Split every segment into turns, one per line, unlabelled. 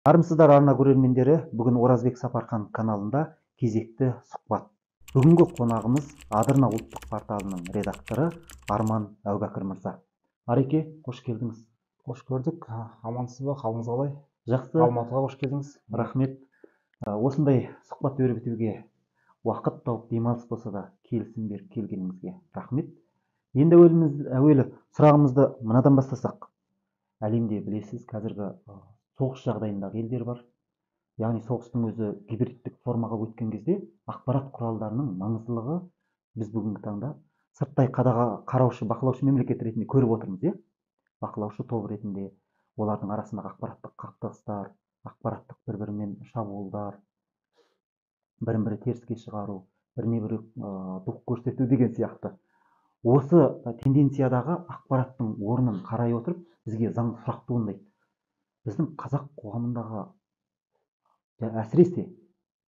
Армысыздар арна көрермендері, бүгін Оразбек Сапархан каналында кезекті сұхбат. Бүгінгі қонағымыз Адырна ұлттық порталының редакторы Арман Әубәкір мырза. Ареке, қош келдіңіз.
Қош көрдік. Амансыз ба? Қалыңыз қалай?
Жақсы.
Алматыға қош келдіңіз.
Рахмет. Осындай сұхбат өрбітуге уақыт тауып, демалыс болса да келісім беріп келгеніңізге рахмет. Енді әуелі сұрағымызды мынадан бастасақ. Әлемде білесіз, қазіргі соғыс жағдайындағы елдер бар. Яғни соғыстың өзі гибридтік формаға өткен кезде ақпарат құралдарының маңыздылығы біз бүгінгі таңда сырттай қараушы, бақылаушы мемлекет ретінде көріп отырмыз, бақылаушы топ ретінде олардың арасындағы ақпараттық қақтығыстар, ақпараттық бір-бірімен шабуылдар, бірін-бірі теріске шығару, біріне-бірі дух көрсету деген сияқты. Осы тенденциядағы ақпараттың орнын қарай отырып, бізге заңды сұрақ туындайды. Біздің қазақ қоғамындағы, әсіресе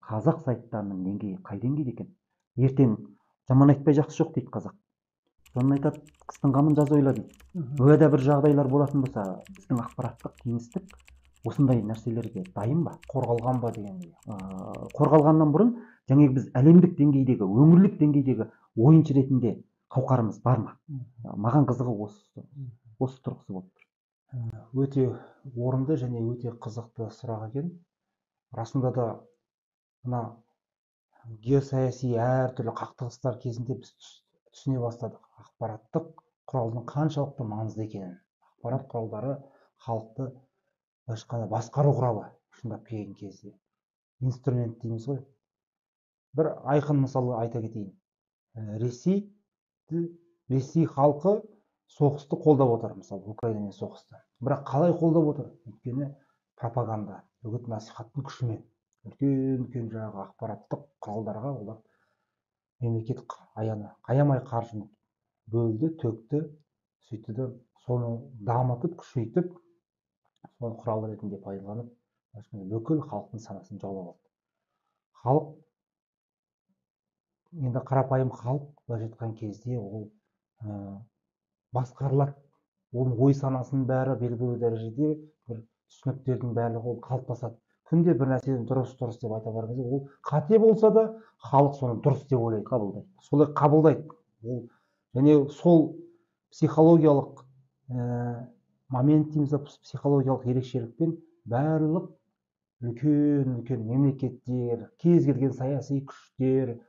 қазақ сайттарының деңгейі қай деңгейде екен? Ертең жаман айтпай жақсы жоқ дейді қазақ. Соны айтады, қыстың қамын жаз ойла дейді. Өйда бір жағдайлар болатын болса, біздің ақпараттық кеңістік осындай нәрселерге дайын ба?
Қорғалған ба дегендей.
Қорғалғаннан бұрын, жаңағы біз әлемдік деңгейдегі, өңірлік деңгейдегі ойыншы ретінде қауқарымыз бар ма? Маған қызығы осы тұрғысы болып тұр.
Өте орынды және өте қызықты сұрақ екен. Расында да мына геосаяси әртүрлі қақтығыстар кезінде біз түсіне бастадық ақпараттық құралдың қаншалықты маңызды екенін. Ақпарат құралдары халықты басқару құралы шындап келген кезде. Инструмент дейміз ғой. Бір айқын мысалы айта кетейін. Ресей халқы соғысты қолдап отыр, мысалы Украинамен соғысты. Бірақ қалай қолдап отыр? Өйткені пропаганда, үгіт насихаттың күшімен. Үлкен жаңағы ақпараттық құралдарға олар мемлекет аямай қаржыны бөлді, төкті, сөйтті де соны дамытып, күшейтіп, соны құрал ретінде пайдаланып, бүкіл халықтың санасын жаулап алды. Халық, енді қарапайым халық былайша айтқан кезде ол басқарылады. Оның ой санасының бәрі белгілі дәрежеде бір түсініктердің барлығы ол қалыптасады. Күнде бір нәрседен дұрыс деп айта барған кезде, ол қате болса да халық соны дұрыс деп ойлайды, қабылдайды. Солай қабылдайды. Ол және сол психологиялық момент дейміз, психологиялық ерекшелікпен барлық үлкен мемлекеттер, кез келген саяси күштер,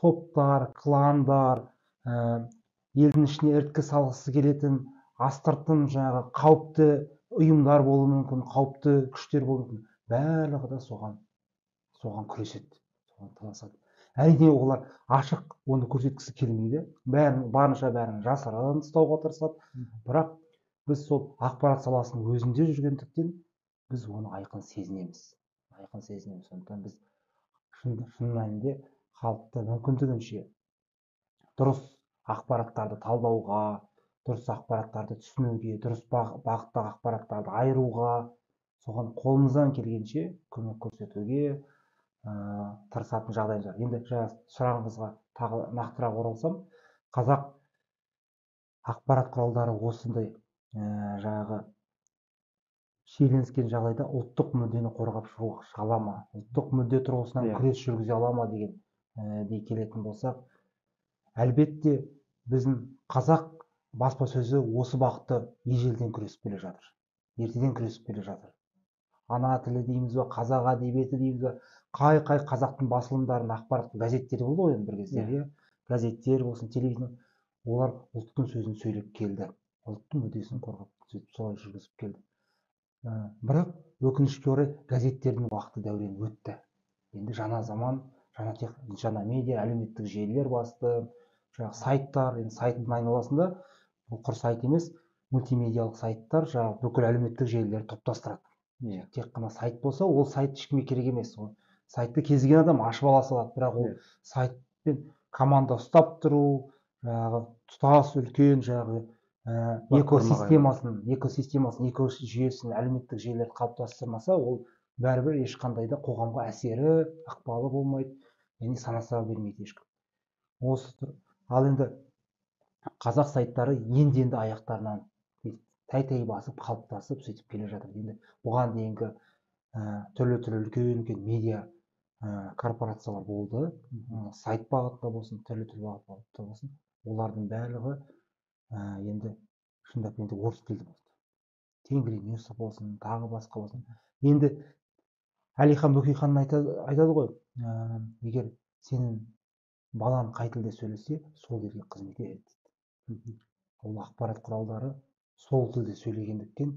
топтар, кландар, елдің ішіне іріткі салғысы келетін астыртын жаңағы қауіпті ұйымдар болуы мүмкін, қауіпті күштер болуы мүмкін. Барлығы да соған күреседі, соған таласады. Әрине олар ашық оны көрсеткісі келмейді. Барынша бәрін жасырын ұстауға тырысады. Бірақ біз сол ақпарат саласының өзінде жүргендіктен біз оны айқын сезінеміз. Сондықтан біз шын мәнінде халықты мүмкіндігінше дұрыс ақпараттарды талдауға, дұрыс ақпараттарды түсінуге, дұрыс бағыттағы ақпараттарды айыруға, соған қолымыздан келгенше көмек көрсетуге тырысатын жағдай бар. Енді сұрағыңызға тағы нақтырақ оралсам, қазақ ақпарат құралдары осындай жаңағы шиеленіскен жағдайда ұлттық мүддені қорғап шығуға ала ма, ұлттық мүдде тұрғысынан күрес жүргізе ала ма дей келетін болсақ, әлбетте біздің қазақ баспасөзі осы бағытты ежелден күресіп келе жатыр. Ертеден күресіп келе жатыр. Ана тілі дейміз бе, қазақ әдебиеті дейміз бе, қай қазақтың басылымдарын, ақпараттық газеттері болды ғой бір кезде, газеттер болсын, телевизия, олар ұлттың сөзін сөйлеп келді, ұлттың мүддесін қорғап солай жүргізіп келді. Бірақ өкінішке орай газеттердің уақыты дәурені өтті. Енді жаңа заман, жаңа медиа, әлеуметтік желілер басты, жаңағы сайттар, енді сайттың айналасында бұл құр сайт емес, мультимедиалық сайттар жаңағы бүкіл әлеуметтік желілерді топтастырады. Тек қана сайт болса, ол сайт ешкімге керек емес. Сайтты кез келген адам ашып ала салады, бірақ ол сайтпен команда ұстап тұру, жаңағы тұтас үлкен жаңағы экосистемасын, экожүйесін, әлеуметтік желілерді қалыптастырмаса, ол бәрібір ешқандай да қоғамға әсері, ықпалы болмайды, және санаса бермейді ешкім. Ал енді қазақ сайттары енді аяқтарынан тәй басып, қалыптасып, сөйтіп келе жатыр. Енді бұған дейінгі түрлі үлкен медиа корпорациялар болды. Сайт бағытта болсын, түрлі бағытта болсын, олардың барлығы енді шындап енді орыс тілді болды. Тенгриньюс болсын, тағы басқа болсын. Енді Әлихан Бөкейхан айтады ғой, егер сенің балаң қай тілде сөйлесе, сол елге қызмет етеді дейді. Ол ақпарат құралдары сол тілде сөйлегендіктен,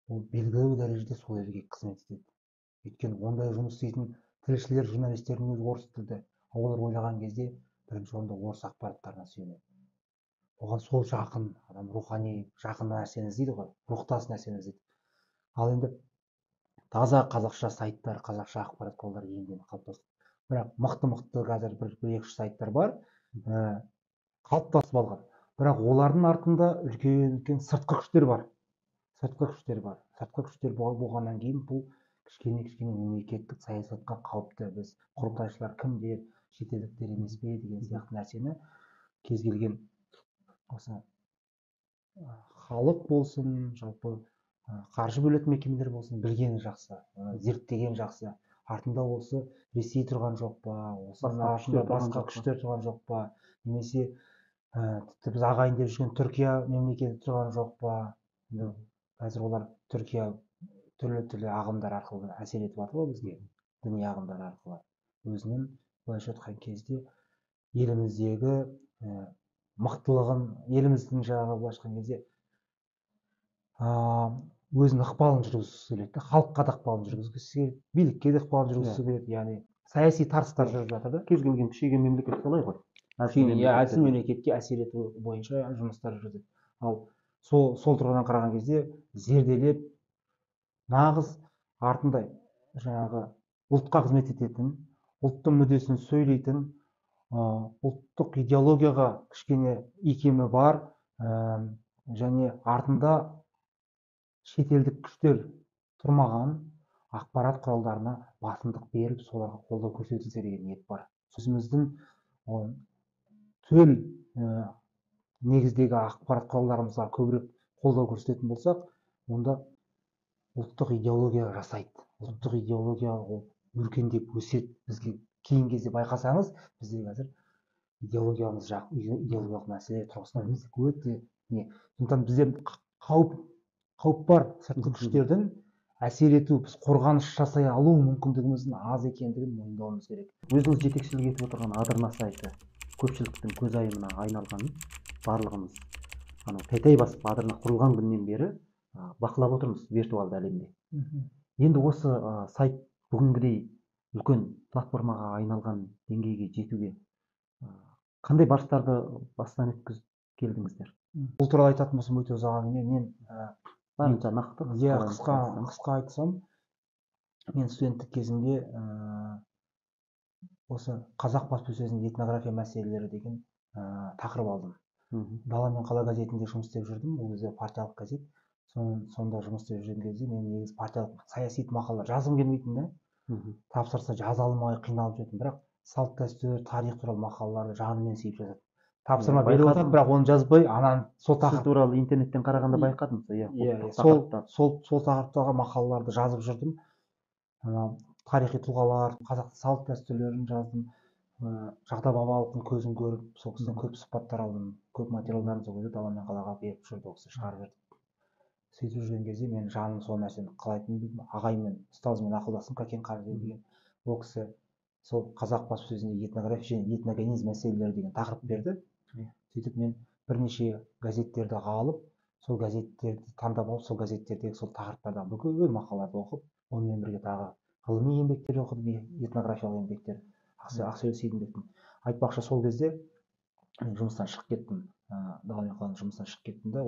ол белгілі дәрежеде сол елге қызмет етеді. Өйткені ондай жұмыс істейтін тілшілер, журналистердің өзі орыс тілді. Олар ойлаған кезде бірінші орында орыс ақпараттарына сүйенеді. Оған сол жақын, адам рухани жақын нәрсені іздейді ғой, рухтас нәрсені іздейді. Ал енді таза қазақша сайттар, қазақша ақпарат құралдары енді қалыптасты. Бірақ мықты қазір бір 2-3 сайттар бар, қалыптасып алған. Бірақ олардың артында үлкен сыртқы күштер бар. Сыртқы күштер болғаннан кейін бұл кішкене мемлекеттік саясатқа қауіпті. Біз құрылтайшылар кімдер, шетелдіктер емес пе деген сияқты нәрсені кез келген осы халық болсын, жалпы қаржы бөлетін мекемелер болсын, білгені жақсы, зерттеген жақсы. Артында осы Ресей тұрған жоқ па, басқа күштер тұрған жоқ па, немесе тіпті біз ағайын деп жүрген Түркия мемлекеті тұрған жоқ па. Қазір олар Түркия түрлі ағымдар арқылы әсер етіп жатыр ғой бізге, діни ағымдар арқылы. Өзінің былайша айтқан кезде еліміздегі мықтылығын, еліміздің жаңағы былайша айтқан кезде өзінің ықпалын жүргізгісі келеді, халыққа да ықпалын жүргізгісі келеді, билікке де ықпалын жүргізгісі келеді. Яғни саяси тартыстар жүріп жатыр да.
Кез келген күшейген мемлекет солай ғой.
Әлсіз мемлекетке әсер ету бойынша жұмыстар жүргізеді. Ал сол тұрғыдан қараған кезде зерделеп, нағыз артында жаңағы ұлтқа қызмет ететін, ұлттың мүддесін сөйлейтін, ұлттық идеологияға кішкене икемі бар, және артында шетелдік күштер тұрмаған ақпарат құралдарына басымдық беріп, соларға қолдау көрсетілсе деген ниет бар. Өзіміздің төл негіздегі ақпарат құралдарымызға көбірек қолдау көрсететін болсақ, онда ұлттық идеология жасайды. Ұлттық идеология өркендеп өседі. Бізге кейін кезде байқасаңыз, бізде қазір идеологиялық мәселе тұрғысынан өте сондықтан бізде қауіп бар. Сыртқы күштердің әсер ету, біз қорғаныс жасай алу мүмкіндігіміздің аз екендігін мойындауымыз керек.
Өзіңіз жетекшілік етіп отырған Адырна сайты көпшіліктің көзайымына айналғанын барлығымыз тәй басып Адырна құрылған күннен бері бақылап отырмыз виртуалды әлемде. Енді осы сайт бүгінгідей үлкен платформаға айналған деңгейге жетуге қандай барыстарды бастан өткізіп келдіңіздер?
Бұл туралы айтатын болсам өте ұзақ әңгіме. Мен
барынша нақты
қысқа айтсам, мен студенттік кезімде осы қазақ баспасөзінің этнография мәселелері деген тақырып алдым. Дала мен қала газетінде жұмыс істеп жүрдім. Ол кезде партиялық газет. Сонда жұмыс істеп жүрген кезде мен негізі партиялық саяси мақала жазғым келмейтін да. Тапсырса жаза алмай қиналып жүрдім. Бірақ салт дәстүр, тарих туралы мақалаларды жанымен сүйіп жазады. Тапсырма беріп отырып, бірақ оны жазбай, сол тақырып
туралы интернеттен қарағанда байқадым.
Сол тақырыптағы мақалаларды жазып жүрдім. Тарихи тұлғалар, қазақтың салт дәстүрлерін жаздым. Жағда Бабаловтың көзін көріп, сол кісіден көп сұхбаттар алдым. Көп материалдарын сол кезде Дала мен қалаға беріп жүрді, ол кісі шығарып жүрді. Сөйтіп жүрген кезде мен жаным сол нәрсені қалайтынын білдім. Ағаймен, ұстазыммен ақылдастым, Кәкен Қаржы деген. Ол кісі сол қазақ баспасөзінде этнография және этногенез мәселелері деген тақырып берді. Сөйтіп мен бірнеше газеттерді алып, сол газеттерді таңдап алып, сол газеттердегі сол тақырыптардағы бүкіл мақалаларды оқып, онымен бірге тағы ғылыми еңбектер оқыдым, этнографиялық еңбектер, Ақсүйек Сейдімбектің. Айтпақшы, сол кезде мен жұмыстан шығып кеттім, Дала мен қаланың жұмыстан шығып кеттім да,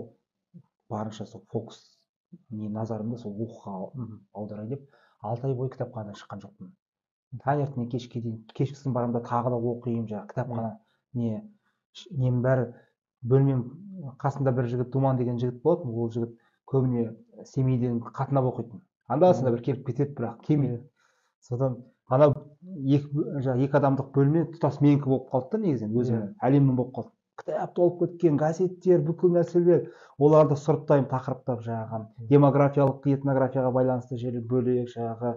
барынша сол фокус назарымды сол оқуға аударайын деп 6 ай бойы кітапханадан шыққан жоқпын. Таңертеңнен кешке дейін, кешкісін барамын да тағы да оқимын, жаңағы кітапхана нем бәрі бөлмем қасында бір жігіт, Думан деген жігіт болатын. Ол жігіт көбіне Семейден қатынап оқитын. Анда-санда бір келіп кетеді, бірақ келмейді. Содан екі адамдық бөлме тұтас менікі болып қалды да, негізінен өзімнің әлемім болып қалды. кітап толып кеткен, газеттер, бүкіл нәрселер, оларды сұрыптаймын, тақырыптап, жаңағы демографиялық, этнографияға байланысты жері бөлек, жаңағы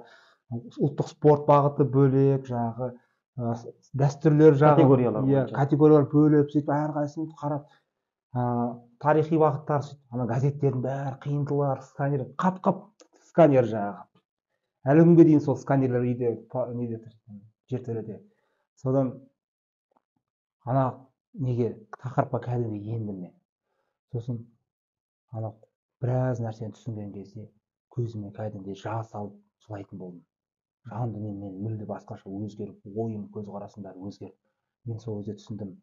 ұлттық спорт бағыты бөлек, жаңағы дәстүрлер жағы,
Категориялар бойынша.
категориялар бөліп, сөйтіп әрқайсысын қарап, тарихи бағыттар, сөйтіп ана газеттердің бәрі қиындылар, сканер, қап сканер жаңағы. Әлі күнге дейін сол сканерлер үйде неде тұр, жертөледе. Содан ана неге тақырыпқа кәдімгі ендім мен. Сосын ана біраз нәрсені түсінген кезде көзіме кәдімгідей жас алып жылайтын болдым. Жан дүнием мен мүлде басқаша өзгеріп, ойым, көзқарасым бәрі өзгерді. Мен сол кезде түсіндім.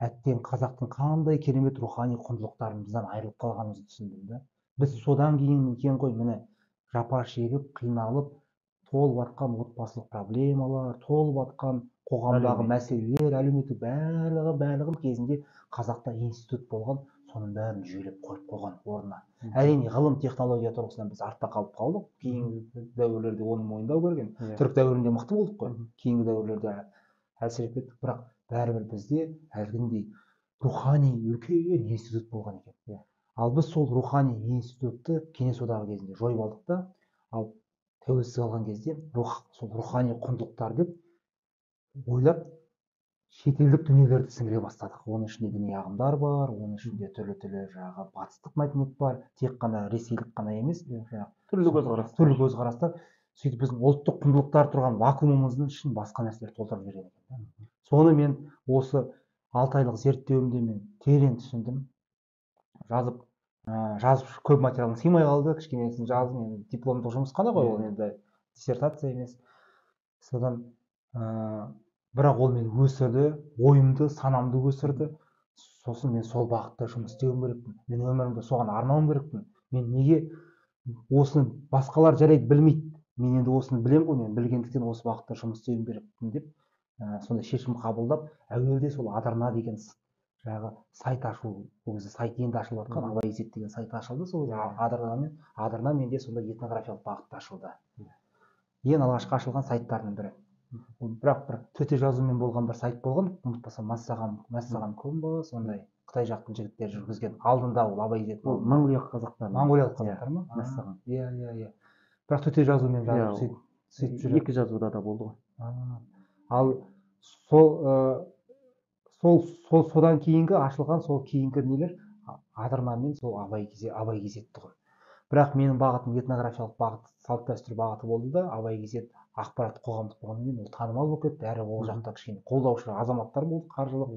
Әттең қазақтың қандай керемет рухани құндылықтарымыздан айырылып қалғанымызды түсіндім да. Біз содан кейін екен ғой, міне жапа шегіп, қиналып, толып жатқан отбасылық проблемалар, толып жатқан қоғамдағы мәселелер, әлеуметтік барлығын кезінде қазақта институт болған, соның бәрін жүйелеп қойып қойған орнына. Әрине ғылым технология тұрғысынан біз артта қалып қалдық. Кейінгі дәуірлерде оны мойындау керек. Түрік дәуірінде мықты болдық қой. Кейінгі дәуірлерде әлсіреп кеттік, бірақ бәрібір бізде әлгіндей рухани үлкен институт болған екен. Ал біз сол рухани институтты кеңес одағы кезінде жойып алдық та, ал тәуелсіздік алған кезде сол рухани құндылықтар деп ойлап шетелдік дүниелерді сіңіре бастадық. Оның ішінде діни ағымдар бар, оның ішінде түрлі жаңағы батыстық мәдениет бар, тек қана ресейлік қана емес, түрлі көзқарастар. Сөйтіп біздің ұлттық құндылықтар тұрған вакуумымыздың ішін басқа нәрселер толтырып жіберген екен. Соны мен осы 6 айлық зерттеуімде мен терең түсіндім. Жазып көп материалым сыймай қалды, кішкенесін жаздым, енді дипломдық жұмыс қана ғой, ол енді диссертация емес. Содан бірақ ол мені өсірді, ойымды, санамды өсірді. Сосын мен сол бағытта жұмыс істеуім керекпін. Мен өмірімді соған арнауым керекпін. Мен неге осыны басқалар жарайды білмейді, мен енді осыны білемін ғой, мен білгендіктен осы бағытта жұмыс істеуім керекпін деп сондай шешім қабылдап, әуелде сол Адырна деген жаңағы сайт ашу, ол кезде сайт енді ашылып жатқан, Абай Изет деген сайт ашылды, сол Адырна менде сондай этнографиялық бағытта ашылды. Ең алғашқы ашылған сайттардың бірі. Бірақ бір төте жазумен болған бір сайт болған, ұмытпасам Мәссаған Комбо, сондай Қытай жақтың жігіттері жүргізген. Алдында ол Абай Изет.
Ол моңғолиялық қазақтар.
Моңғолиялық қазақтар ма?
Мәссаған.
Иә. Бірақ төте жазумен жазып сөйтіп жүреді.
Екі жазуда да болды ғой.
Ал содан кейінгі ашылған сол кейінгі нелер Адырна мен сол Абай Кезетті ғой. Бірақ менің бағытым этнографиялық бағыт, салт дәстүр бағыты болды да, Абай Кезет ақпарат қоғамдық болғаннан кейін ол танымал болып кетті, әрі ол жақта кішкене қолдаушы азаматтар болды, қаржылық.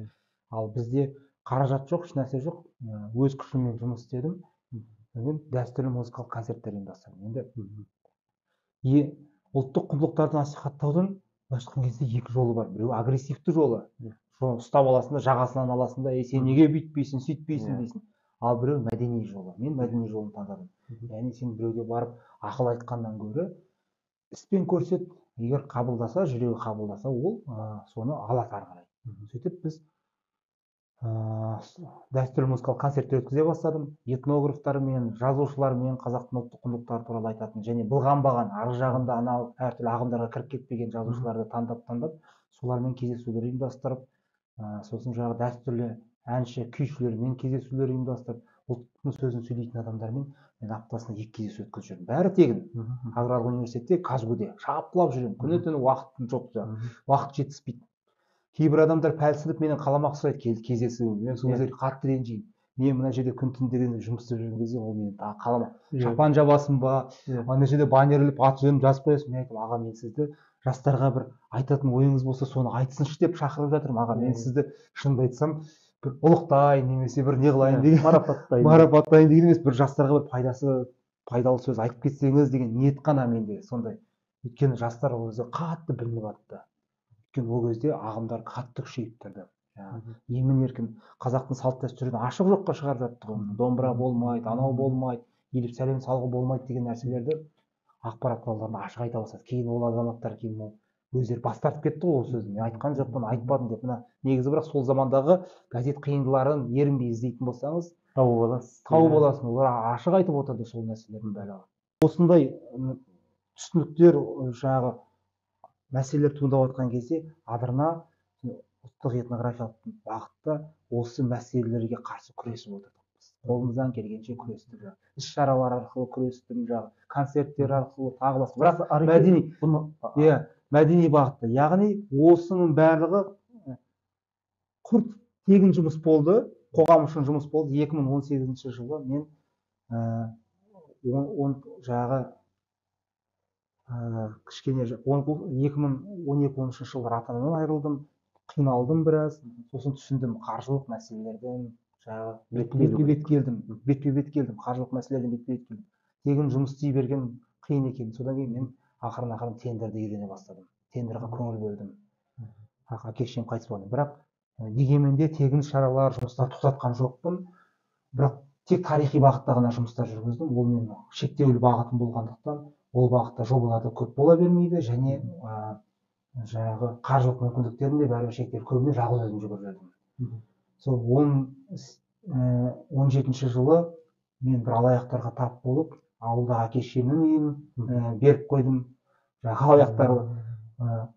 Ал бізде қаражат жоқ, ешнәрсе жоқ. Өз күшіммен жұмыс істедім. Дәстүрлі музыкалық концерттер ұйымдастырдым. Енді ұлттық құндылықтарды насихаттаудың былайша айтқан кезде екі жолы бар. Біреу агрессивті жолы. Соны ұстап аласың да, жағасынан аласың да, сен неге бүйтпейсің, сөйтпейсің дейсің. Ал біреу мәдени жолы. Мен мәдени жолын таңдадым. Яғни сен біреуге барып ақыл айтқаннан гөрі іспен көрсет, егер қабылдаса, жүрегі қабылдаса, ол соны алады ары қарай. Сөйтіп біз дәстүрлі музыкалық концерттер өткізе бастадым. Этнографтармен, жазушылармен қазақтың ұлттық құндылықтары туралы айтатын және былғанбаған, ар жағында анау әртүрлі ағымдарға кіріп кетпеген жазушыларды таңдап, солармен кездесулер ұйымдастырып, сосын жаңағы дәстүрлі әнші, күйшілермен кездесулер ұйымдастырып, ұлттың сөзін сөйлейтін адамдармен мен аптасына 2 кездесу өткізіп жүрдім. Бәрі тегін. Аграрлық университетте, Казгуде шапқылап жүремін. Күні-түні уақытым жоқ, уақыт жетіспейді. Кейбір адамдар пәлсініп менен қаламақ сұрайды, кездесу. Мен сол кезде қатты ренжимін. Мен мына жерде күн түн дегенде жұмыс істеп жүрген кезде ол мені қаламақ. Шапан жабасың ба? Ана жерде баннер іліп аты жөнімді жазып қоясың. Мен айтамын, аға, мен сізді жастарға бір айтатын ойыңыз болса, соны айтсыншы деп шақырып жатырмын. Аға, мен сізді шынымды айтсам, бір ұлықтайын немесе бір не қылайын деген, марапаттайын деген емес, бір жастарға бір пайдалы сөз айтып кетсеңіз деген ниет қана менде сондай. Өйткені жастар ол кезде қатты білініп жатты. Өйткені ол кезде ағымдар қатты күшейіп тұрды. Емін еркін қазақтың салт дәстүрін ашық жоққа шығарып жатты ғой. Домбыра болмайды, анау болмайды, еліп сәлем салғы болмайды деген нәрселерді ақпарат құралдарында ашық айта бастады. Кейін ол азаматтар өздері бас тартып кетті ғой ол сөзді. Мен айтқан жоқпын, айтпадым деп. Мына негізі бірақ сол замандағы газет қиындыларын ерінбей іздейтін болсаңыз, тауып аласың. Олар ашық айтып отырды сол нәрселердің бәрі. Осындай түсініктер, жаңағы мәселелер туындап жатқан кезде Адырна ұлттық этнографиялық бағытта осы мәселелерге қарсы күресіп отырдық. Қолымыздан келгенше күрестік. Іс шаралар арқылы күрестім, концерттер арқылы тағы басқа. Бірақ мәдени бағытта. Яғни осының барлығы құрт тегін жұмыс болды, қоғам үшін жұмыс болды. 2018 жылы мен кішкене 2012-13 жылдары ата-анамнан айырылдым, қиналдым біраз. Сосын түсіндім, қаржылық мәселелерден бетпе-бет келдім, қаржылық мәселелерден бетпе-бет келдім. Тегін жұмыс істей берген қиын екен. Содан кейін мен ақырын тендерді үйрене бастадым. Тендерға көңіл бөлдім. Әке-шешем қайтыс болды. Бірақ дегенмен де тегін шаралар, жұмыстар тоқтатқан жоқпын. Бірақ тек тарихи бағытта ғана жұмыстар жүргіздім. Ол менің шектеулі бағытым болғандықтан, ол бағытта жобаларды көп бола бермейді, және жаңағы қаржылық мүмкіндіктерім де бәрібір шектеулі. Көбіне жалғыз өзім жүгіріп жүрдім. Сол 17 жылы мен бір алаяқтарға тап болып, ауылдағы әке-шешемнің үйін беріп қойдым. Алаяқтар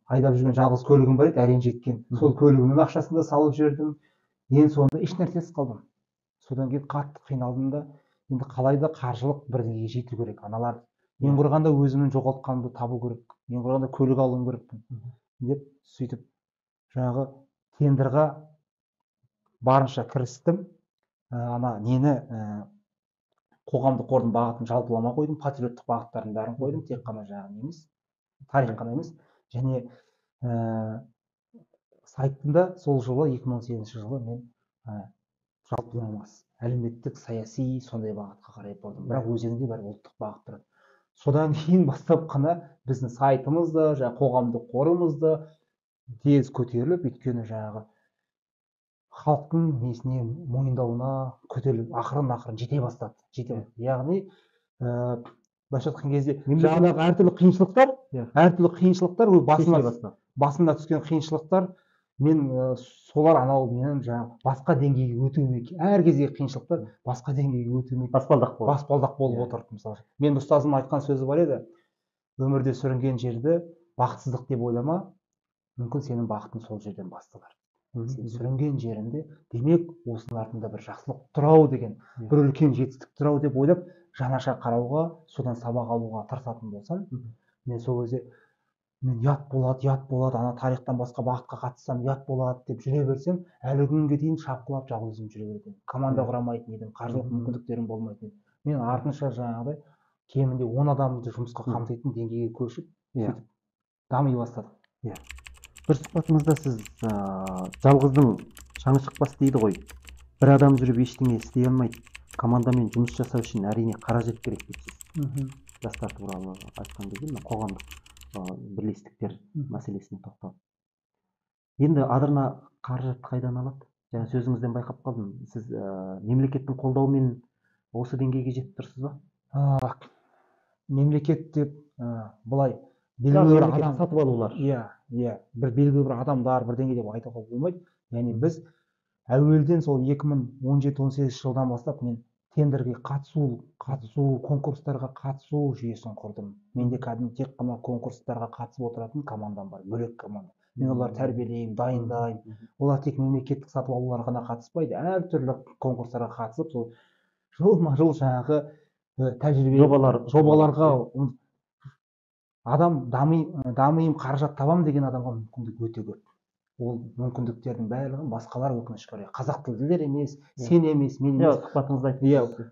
айдап жүрген жалғыз көлігім бар еді, әрең жеткен. Сол көлігімнің ақшасын да салып жібердім. Ең соңында еш нәрсесіз қалдым. Содан кейін қатты қиналдым да, енді қалайда қаржылық бірдеңеге жету керек. Аналар ең құрығанда өзімнің жоғалтқанымды табу керек. Ең құрығанда көлік алуым керекпін деп сөйтіп жаңағы тендерға барынша кірістім. Қоғамдық қордың бағытын жалпылама қойдым, патриоттық бағыттардың бәрін қойдым, тек қана жаңағы емес, тарих қана емес. Және сайтында сол жылы 2018 жылы мен жалпылама әлеуметтік, саяси сондай бағытқа қарай бұрдым. Бірақ өзегінде бәрі ұлттық бағыт тұрады. Содан кейін бастап қана біздің сайтымызды, қоғамдық қорымызды тез көтеріліп, өйткені жаңағы халықтың несіне мойындауына көтеріліп, ақырын жете бастады. Яғни былайша айтқан кезде жаңағы әртүрлі қиыншылықтар басында түскен қиыншылықтар, мен солар менің жаңағы басқа деңгейге өтуіме, әр кездегі қиыншылықтар басқа деңгейге өтуіме баспалдақ болып отырды. Мысалы, мен ұстазым айтқан сөзі бар еді: өмірде сүрінген жерді бақытсыздық деп ойлама, мүмкін сенің бақытың сол жерден басталар. Сен сүрінген жерінде, демек осының артында бір жақсылық тұр-ау деген, бір үлкен жетістік тұр-ау деп ойлап, жаңаша қарауға, содан сабақ алуға тырысатын болсам, мен сол кезде ұят болады, ана тарихтан басқа бағытқа қатыссам ұят болады деп жүре берсем, әлі күнге дейін шапқылап жалғыз өзім жүре бердім. Команда құрамайтын едім, қаржылық мүмкіндіктерім болмайтын еді. Мен артынша жаңағыдай кемінде 10 адамды жұмысқа қамтитын деңгейге көшіп, дами бастадым.
Бір сұхбатыңызда сіз жалғыздың шаңы шықпас дейді ғой. Бір адам жүріп ештеңе істей алмайды. Командамен жұмыс жасау үшін әрине қаражат керек дейсіз. Жастар туралы айтқан кезде қоғамдық бірлестіктер мәселесіне тоқталып. Енді адырна қаражат қайдан алады? Жаңа сөзіңізден байқап қалдым. Сіз мемлекеттің қолдауымен осы деңгейге жетіп тұрсыз ба?
Мемлекет деп былай белгілі бір адам
сатып алулар.
Бір белгілі бір адамдар бірдеңе деп айтуға болмайды. Яғни біз әуелден сол 2017-18 жылдан бастап мен тендерге қатысу, конкурстарға қатысу жүйесін құрдым. Менде кәдімгі тек қана конкурстарға қатысып отыратын командам бар, бөлек команда. Мен олар тәрбиелеймін, дайындаймын. Олар тек мемлекеттік сатып алуларға ғана қатыспайды, әртүрлі конкурстарға қатысып, сол жылма-жыл жаңағы тәжірибе жобаларға адам дамиым, қаражат табам деген адамға мүмкіндік өте көп. Ол мүмкіндіктердің барлығын басқалар өкінішке орай, қазақ тілділер емес, сен емес, мен емес,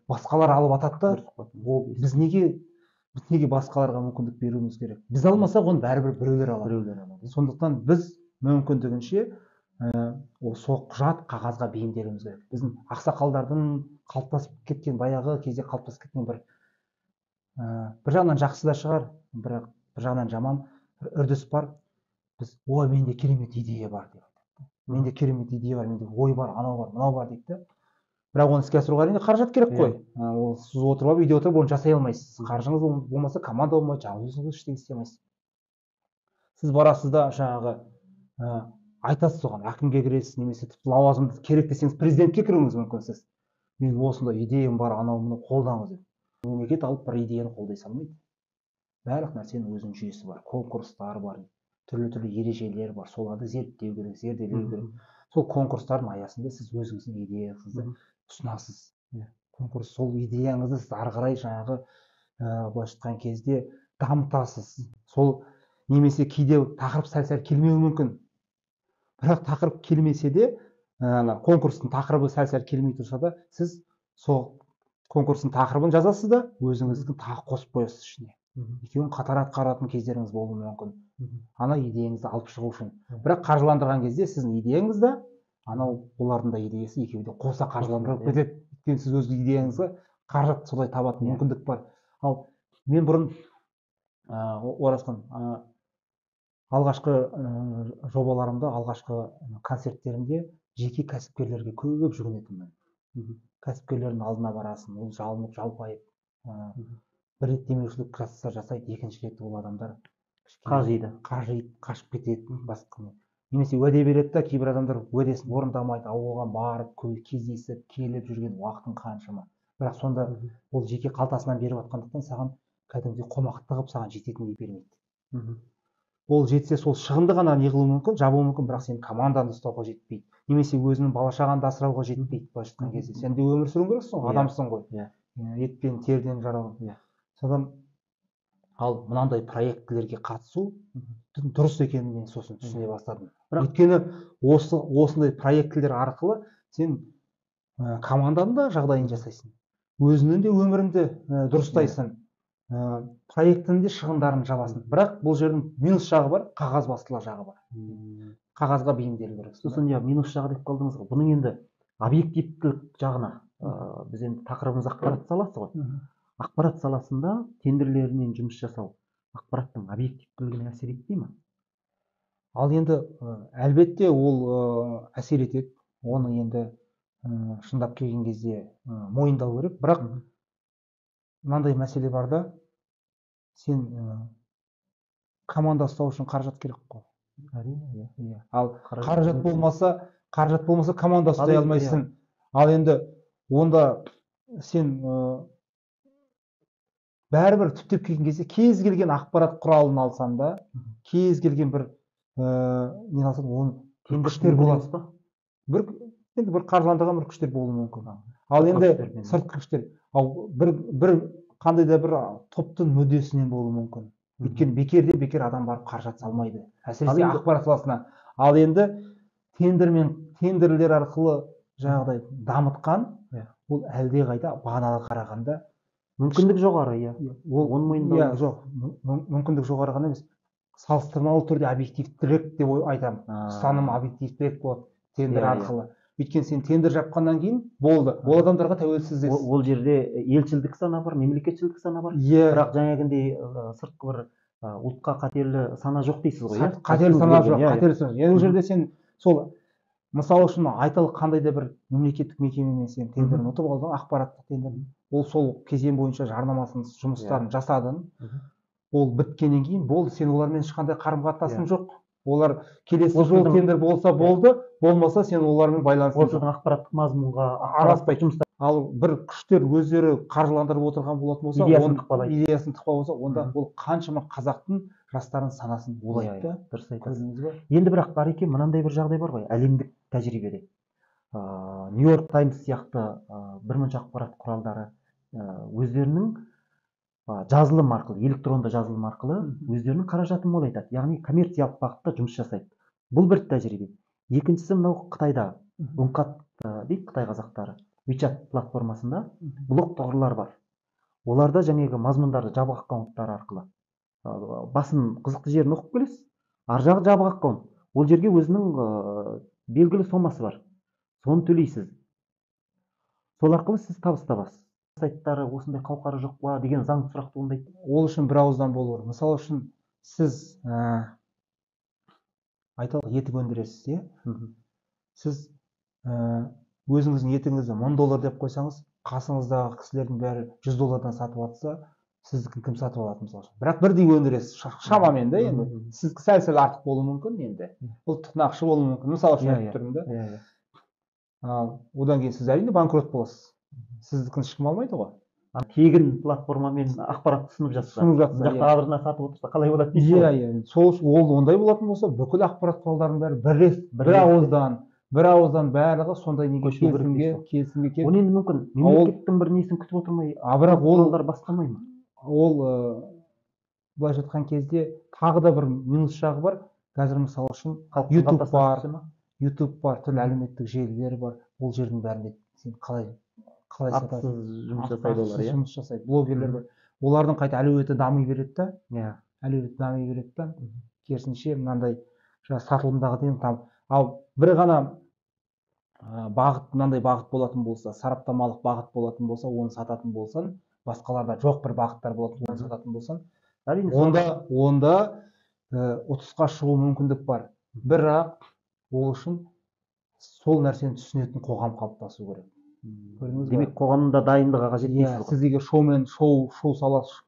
басқалар алып атады да, біз неге басқаларға мүмкіндік беруіміз керек? Біз алмасақ, оны бәрібір біреулер алады. Сондықтан біз мүмкіндігінше сол құжат қағазға бейімделуіміз керек. Біздің ақсақалдардың қалыптасып кеткен, баяғы кезде қалыптасып кеткен бір жағынан жақсы да шығар, бірақ бір жағынан жаман үрдіс бар. Біз, менде керемет идея бар деп айтады. Менде керемет идея бар, менде ой бар, анау бар, мынау бар дейді. Бірақ оны іске асыруға әрине қаражат керек қой. Ол сіз отырып алып, үйде отырып оны жасай алмайсыз. Қаржыңыз болмаса, команда болмайды, жалғыз өзіңіз ештеңе істей алмайсыз. Сіз барасыз да жаңағы айтасыз оған, әкімге кіресіз, немесе тіпті лауазымды керек десеңіз, президентке кіруіңіз мүмкін сіз. Мен осындай идеям бар, анау мұны қолдаңыз деп. Мемлекет алып бір идеяны қолдай салмайды. Барлық нәрсенің өзінің жүйесі бар, конкурстар бар, түрлі ережелер бар, соларды зерттеу керек, зерделеу керек. Сол конкурстардың аясында сіз өзіңіздің идеяңызды ұсынасыз. Конкурс, сол идеяңызды сіз ары қарай жаңағы былайша айтқан кезде дамытасыз. Сол немесе кейде тақырып сәл келмеуі мүмкін. Бірақ тақырып келмесе де, конкурстың тақырыбы сәл келмей тұрса да, сіз сол конкурстың тақырыбын жазасыз да, өзіңіздің тағы қосып қоясыз ішіне. Екеуін қатар атқаратын кездеріңіз болуы мүмкін. Ана идеяңызды алып шығу үшін. Бірақ қаржыландырған кезде сіздің идеяңыз да, анау олардың да идеясы екеуі де қоса қаржыландырылып кетеді. Өйткені сіз өз идеяңызға қаражат солай табатын мүмкіндік бар. Ал мен бұрын Оразхан, алғашқы жобаларымда, алғашқы концерттерімде жеке кәсіпкерлерге көп жүгінетінмін. Кәсіпкерлердің алдына барасың, ол жалынып жалпайып, бір рет демеушілік жасайды, екінші рет ол адамдар қажиды, қашып кетеді, басқа. Немесе уәде береді да, кейбір адамдар уәдесін орындамайды, оған барып кездесіп келіп жүрген уақытың қаншама. Бірақ сонда ол жеке қалтасынан беріп жатқандықтан саған кәдімгідей қомақты қылып саған жететіндей бермейді. Ол жетсе сол шығынды ғана не қылуы мүмкін, жабуы мүмкін, бірақ сен команданы ұстауға жетпейді. Немесе өзінің бала шағаңды асырауға жетпейді. Былайша айтқан кезде сен де өмір сүруің керексің, адамсың ғой. Еттен, терден жаралған. Содан ал мынандай проектілерге қатысу дұрыс екенін мен сосын түсіне бастадым. Өйткені осындай проектілер арқылы сен команданың да жағдайын жасайсың. Өзіңнің де өміріңді дұрыстайсың. Проектінің де шығындарын жабасың. Бірақ бұл жердің минус жағы бар, қағаз бастылар жағы бар. Қағазға бейімделу керек.
Сосын минус жағы деп қалдыңыз ғой. Бұның енді объективтілік жағына, біз енді тақырыбымыз ақпарат саласы ғой. Ақпарат саласында тендерлермен жұмыс жасау ақпараттың объективтілігіне әсер етпей ме?
Ал енді әлбетте ол әсер етеді. Оны енді шындап келген кезде мойындау керек. Бірақ мынандай мәселе бар да, сен команда ұстау үшін қаражат керек қой.
Әрине.
Ал қаражат болмаса команда ұстай алмайсың. Ал енді онда сен бәрібір түптеп келген кезде кез келген ақпарат құралын алсаң да, кез келген бір не алсаң, оның күштер болады. Бір қаржыландырған бір күштер болуы мүмкін. Ал енді сыртқы күштер, бір қандай да бір топтың мүддесінен болуы мүмкін. Өйткені бекер адам барып қаражат салмайды. Әсіресе ақпарат саласына. Ал енді тендерлер арқылы жаңағыдай дамытқан, ол әлдеқайда бағанаға қарағанда
мүмкіндік жоғары, оны мойындау.
Жоқ, мүмкіндік жоғары ғана емес, салыстырмалы түрде объективтірек деп айтамын. Ұстаным объективтірек болады тендер арқылы. Өйткені сен тендер жапқаннан кейін болды. Ол адамдарға тәуелсіз.
Ол жерде елшілдік сана бар, мемлекетшілдік сана бар. Бірақ жаңағындай сыртқы бір ұлтқа қатерлі сана жоқ дейсіз ғой.
Қатерлі сана жоқ, қатерлі сана. Ол жерде сен сол мысалы үшін айталық қандай да бір мемлекеттік мекемемен сен тендерін ұтып алдың, ақпараттық тендерін. Ол сол кезең бойынша жарнамасын, жұмыстарын жасадың. Ол біткеннен кейін болды, сен олармен ешқандай қарым-қатынасың жоқ. Олар келесі жол тендер болса болды, болмаса сен олармен байланысың жоқ.
Осыдан ақпараттық мазмұнға
араласпайды жұмыстар. Ал бір күштер өздері қаржыландырып отырған болатын болса, идеясын тықпау болса, онда ол қаншама қазақтың жастарын санасын улайды.
Дұрыс айтасыз. Енді бірақ бар екен, мынандай бір жағдай бар ғой, әлемдік тәжірибеде. Нью-Йорк Таймс сияқты бірнеше ақпарат құралдары өздерінің жазылым арқылы, электронды жазылым арқылы өздерінің қаражатын молайтады. Яғни коммерциялық бағытта жұмыс жасайды. Бұл бір тәжірибе. Екіншісі мынау Қытайда, Ункат дейді Қытай қазақтары. WeChat платформасында блог тұғырлар бар. Оларда жаңағы мазмұндарды жабық аккаунттар арқылы басын қызықты жерін оқып келесіз. Ар жағы жабық аккаунт. Ол жерге өзінің белгілі сомасы бар. Соны төлейсіз. Сол арқылы сіз табыс табасыз. Сайттары осындай қауқары жоқ па деген заң сұрақ туындайды.
Ол үшін бір ауыздан болу керек. Мысалы үшін сіз айталық етік өндіресіз, сіз өзіңіздің етігіңізді $1000 деп қойсаңыз, қасыңыздағы кісілердің бәрі $100 сатып жатса, сіздікін кім сатып алады мысалы үшін. Бірақ бірдей өндіресіз, шамамен да енді. Сіздікі сәл артық болуы мүмкін енді. Ұлттық нақышы болуы мүмкін. Мысалы үшін айтып тұрмын да. Одан кейін сіз әрине банкрот боласыз. Сіздікін ешкім алмайды ғой.
тегін платформамен ақпарат ұсынып жатса,
ұсынып жатса,
бұл жақта
иә.
арзанына сатып отырса қалай болады дейсіз
Иә,
ғой.
иә. Сол ол ондай болатын болса, бүкіл ақпарат құралдарының бәрі бір ауыздан барлығы сондай неге
Көшуі керек дейсіз
келісімге келіп.
Оны енді мүмкін мемлекеттің бір несін күтіп отырмай,
бірақ ол
құралдар бастамай ма?
былайша айтқан кезде тағы да бір минус жағы бар. Қазір мысалы үшін YouTube бар, түрлі әлеуметтік желілер бар. Ол жердің бәрінде сен қалай сатасың?
Жұмыс жасайды олар, иә.
Жұмыс жасайды. Блогерлер бар. Олардың қайта әлеуеті дами береді да.
Иә.
Әлеуеті дами береді да. Керісінше мынандай сатылымдағы дейін там. Ал бір ғана бағыт, мынандай бағыт болатын болса, сараптамалық бағыт болатын болса, оны сататын болсан, басқаларда жоқ бір бағыттар болатын, оны сататын болсан, онда ұтысқа шығу мүмкіндік бар. Бірақ ол үшін сол нәрсені түсінетін қоғам қалыптасу керек.
Демек, қоғамда дайындығы қажет дейсіз ғой.
Сіз егер шоу саласы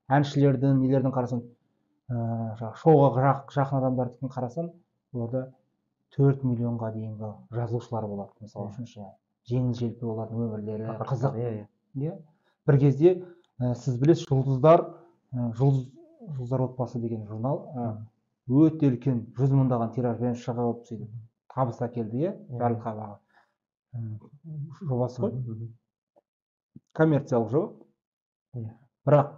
әншілердің, нелердің қарасаң, шоуға жақын адамдардікін қарасаң, оларда 4 миллионға дейінгі жазылушылар болады. Мысалы үшін жеңіл-желпі олардың өмірлері қызық. Бір кезде сіз білесіз, Жұлдыздар отбасы деген журнал өте үлкен 100 мыңдаған тиражбен шығып сөйтіп табыс әкелді, жарылқабағы жобасы ғой. Коммерциялық жоба. Бірақ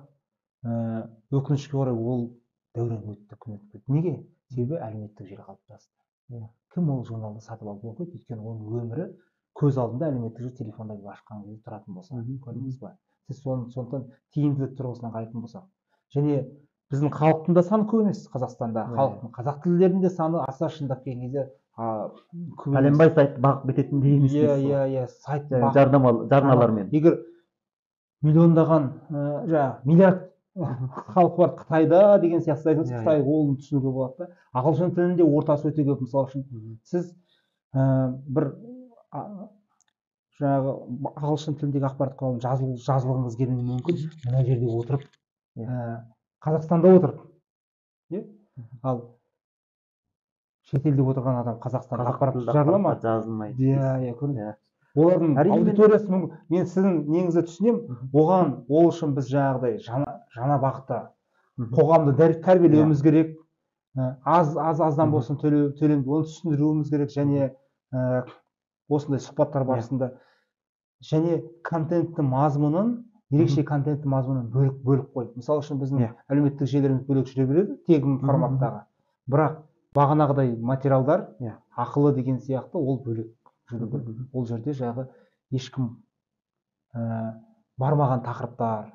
өкінішке орай ол дәурен өтті, күн өтіп кетті. Неге? Себебі әлеуметтік желі қалыптасты. Кім ол журналды сатып алып оқиды? Өйткені оның өмірі көз алдында әлеуметтік желі телефонда ашқан кезде тұратын болса, көрдіңіз ба? Сіз сондықтан тиімділік тұрғысынан қарайтын болсақ. Және біздің халықтың да саны көп емес Қазақстанда. Халықтың қазақ тілдерінде саны аса шындап келген кезде
пәленбай сайт бағып кететіндей емес.
Иә, сайт
жарналармен.
Егер миллиондаған миллиард халық бар Қытайда деген сияқты айтылса, Қытай оны түсінуге болады да. Ағылшын тілінде ортасы өте көп. Мысалы үшін сіз бір жаңағы ағылшын тіліндегі ақпарат құралын жазылғыңыз келуі мүмкін. Мына жерде отырып, Қазақстанда отырып, ал шетелде отырған адам Қазақстанда ақпарат жазыла ма?
Жазылмайды.
Иә, көрдіңіз. Олардың аудиториясы мүмкін. Мен сіздің неңізді түсінемін. Ол үшін біз жаңағыдай жаңа бағытта қоғамды тәрбиелеуіміз керек. Аздан болсын төлемді оны түсіндіруіміз керек. Және осындай сұхбаттар барысында және контенттің мазмұнын, ерекше контенттің мазмұнын бөліп қойып. Мысалы үшін біздің әлеуметтік желілеріміз бөлек жүре береді, тегін форматтағы. Бірақ бағанағыдай материалдар, ақылы деген сияқты, ол бөлек жүру керек. Ол жерде жағы ешкім бармаған тақырыптар,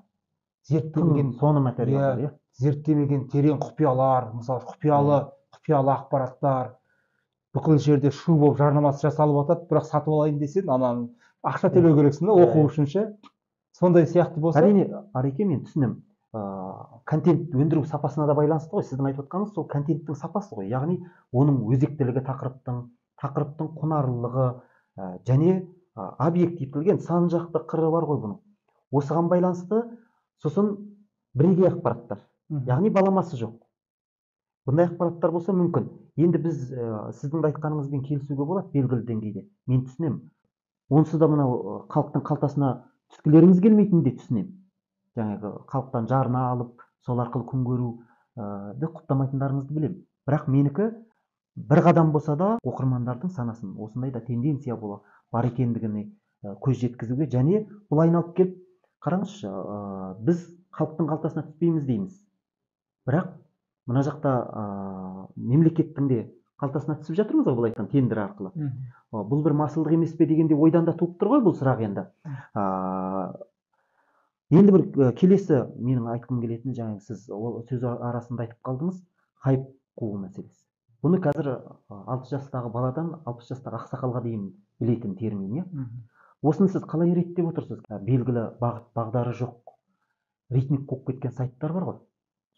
зерттемеген терең құпиялар, мысалы құпиялы ақпараттар, бүкіл жерде шу болып жарнамасы жасалып жатады, бірақ сатып алайын десең, ананы ақша төлеу керексің да, оқу үшін ше. Сондай сияқты болса.
Әрине, Ареке, мен түсінемін. Контент өндіру сапасына да байланысты ғой. Сіздің айтып отқаныңыз сол контенттің сапасы ғой. Яғни оның өзектілігі, тақырыптың құнарлылығы және объективтілген сан жақты қыры бар ғой бұның. Осыған байланысты сосын бірегей ақпараттар. Яғни баламасы жоқ. Бұндай ақпараттар болса мүмкін. Енді біз сіздің айтқаныңызбен келісуге болады белгілі деңгейде. Мен түсінемін. Онсыз да мынау халықтың қалтасына түскілеріңіз келмейтінін де түсінемін. Жаңағы халықтан жарна алып, сол арқылы күн көруді құптамайтындарыңызды білемін. Бірақ менікі бір қадам болса да оқырмандардың санасын осындай да тенденция бар екендігіне көз жеткізуге, және бұл айналып келіп, қараңызшы, біз халықтың қалтасына түспейміз дейміз. Бірақ мына жақта мемлекеттің де қалтасына түсіп жатырмыз ғой, бұл айтқан тендер арқылы. Бұл бір масылдық емес пе дегенде ойдан да туып тұр ғой бұл сұрақ енді. Енді бір келесі менің айтқым келетіні, жаңағы сіз сөз арасында айтып қалдыңыз, хайп қуу мәселесі. Бұны қазір 6 жастағы баладан 60 жастағы ақсақалға дейін білетін термин, Осыны сіз қалай реттеп отырсыз? Белгілі бағдары жоқ, рейтинг қуып кеткен сайттар бар ғой.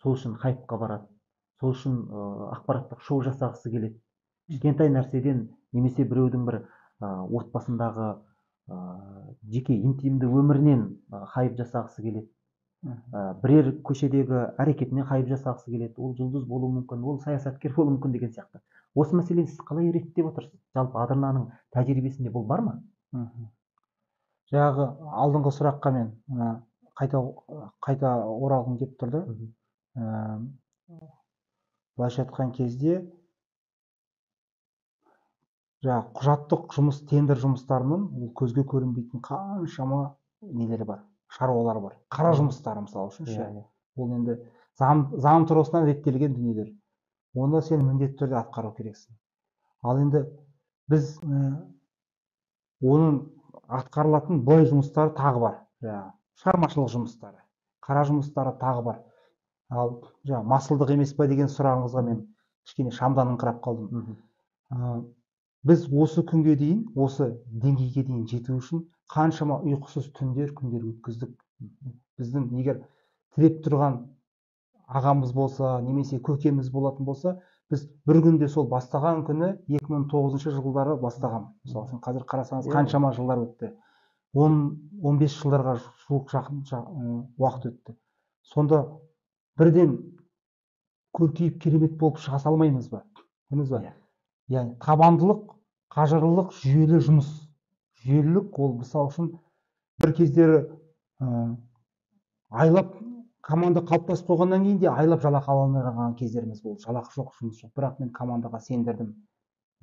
Сол үшін хайпқа барады. Сол үшін ақпараттық шоу жасағысы келеді. Кішкентай нәрседен немесе біреудің бір отбасындағы жеке интимді өмірінен хайп жасағысы келеді. Бірер көшедегі әрекетінен хайп жасағысы келеді. Ол жұлдыз болуы мүмкін, ол саясаткер болуы мүмкін деген сияқты. Осы мәселені сіз қалай реттеп отырсыз? Жалпы Адырнаның тәжірибесінде бұл бар ма?
Жаңағы алдыңғы сұраққа мен қайта оралғым келіп тұрды. Былайша айтқан кезде жаңағы құжаттық жұмыс, тендер жұмыстарының ол көзге көрінбейтін қаншама нелері бар, шаруалар бар. Қара жұмыстары мысалы үшін ше. Ол енді заң тұрғысынан реттелген дүниелер. Оны сен міндетті түрде атқару керексің. Ал енді біз оның атқарылатын былай жұмыстары тағы бар. Жаңағы шығармашылық жұмыстары, қара жұмыстары тағы бар. Ал жаңағы масылдық емес па деген сұрағыңызға мен кішкене шамданыңқырап қалдым. Біз осы күнге дейін, осы деңгейге дейін жету үшін қаншама ұйқысыз түндер, күндер өткіздік. Біздің егер тіреп тұрған ағамыз болса, немесе көкеміз болатын болса, біз бір күнде сол бастаған күні 2009 жылдары бастаған. Мысалы үшін қазір қарасаңыз қаншама жылдар өтті. 10-15 жылдарға жуық жақын уақыт өтті. Сонда бірден көркейіп керемет болып шыға салмаймыз ба? Көрдіңіз ба? Яғни табандылық, қажырлылық, жүйелі жұмыс. Жүйелілік ол мысалы үшін бір кездері айлап команда қалыптасып қойғаннан кейін де айлап жалақы ала алмай қалған кездеріміз болды. Жалақы жоқ, жұмыс жоқ. Бірақ мен командаға сендірдім.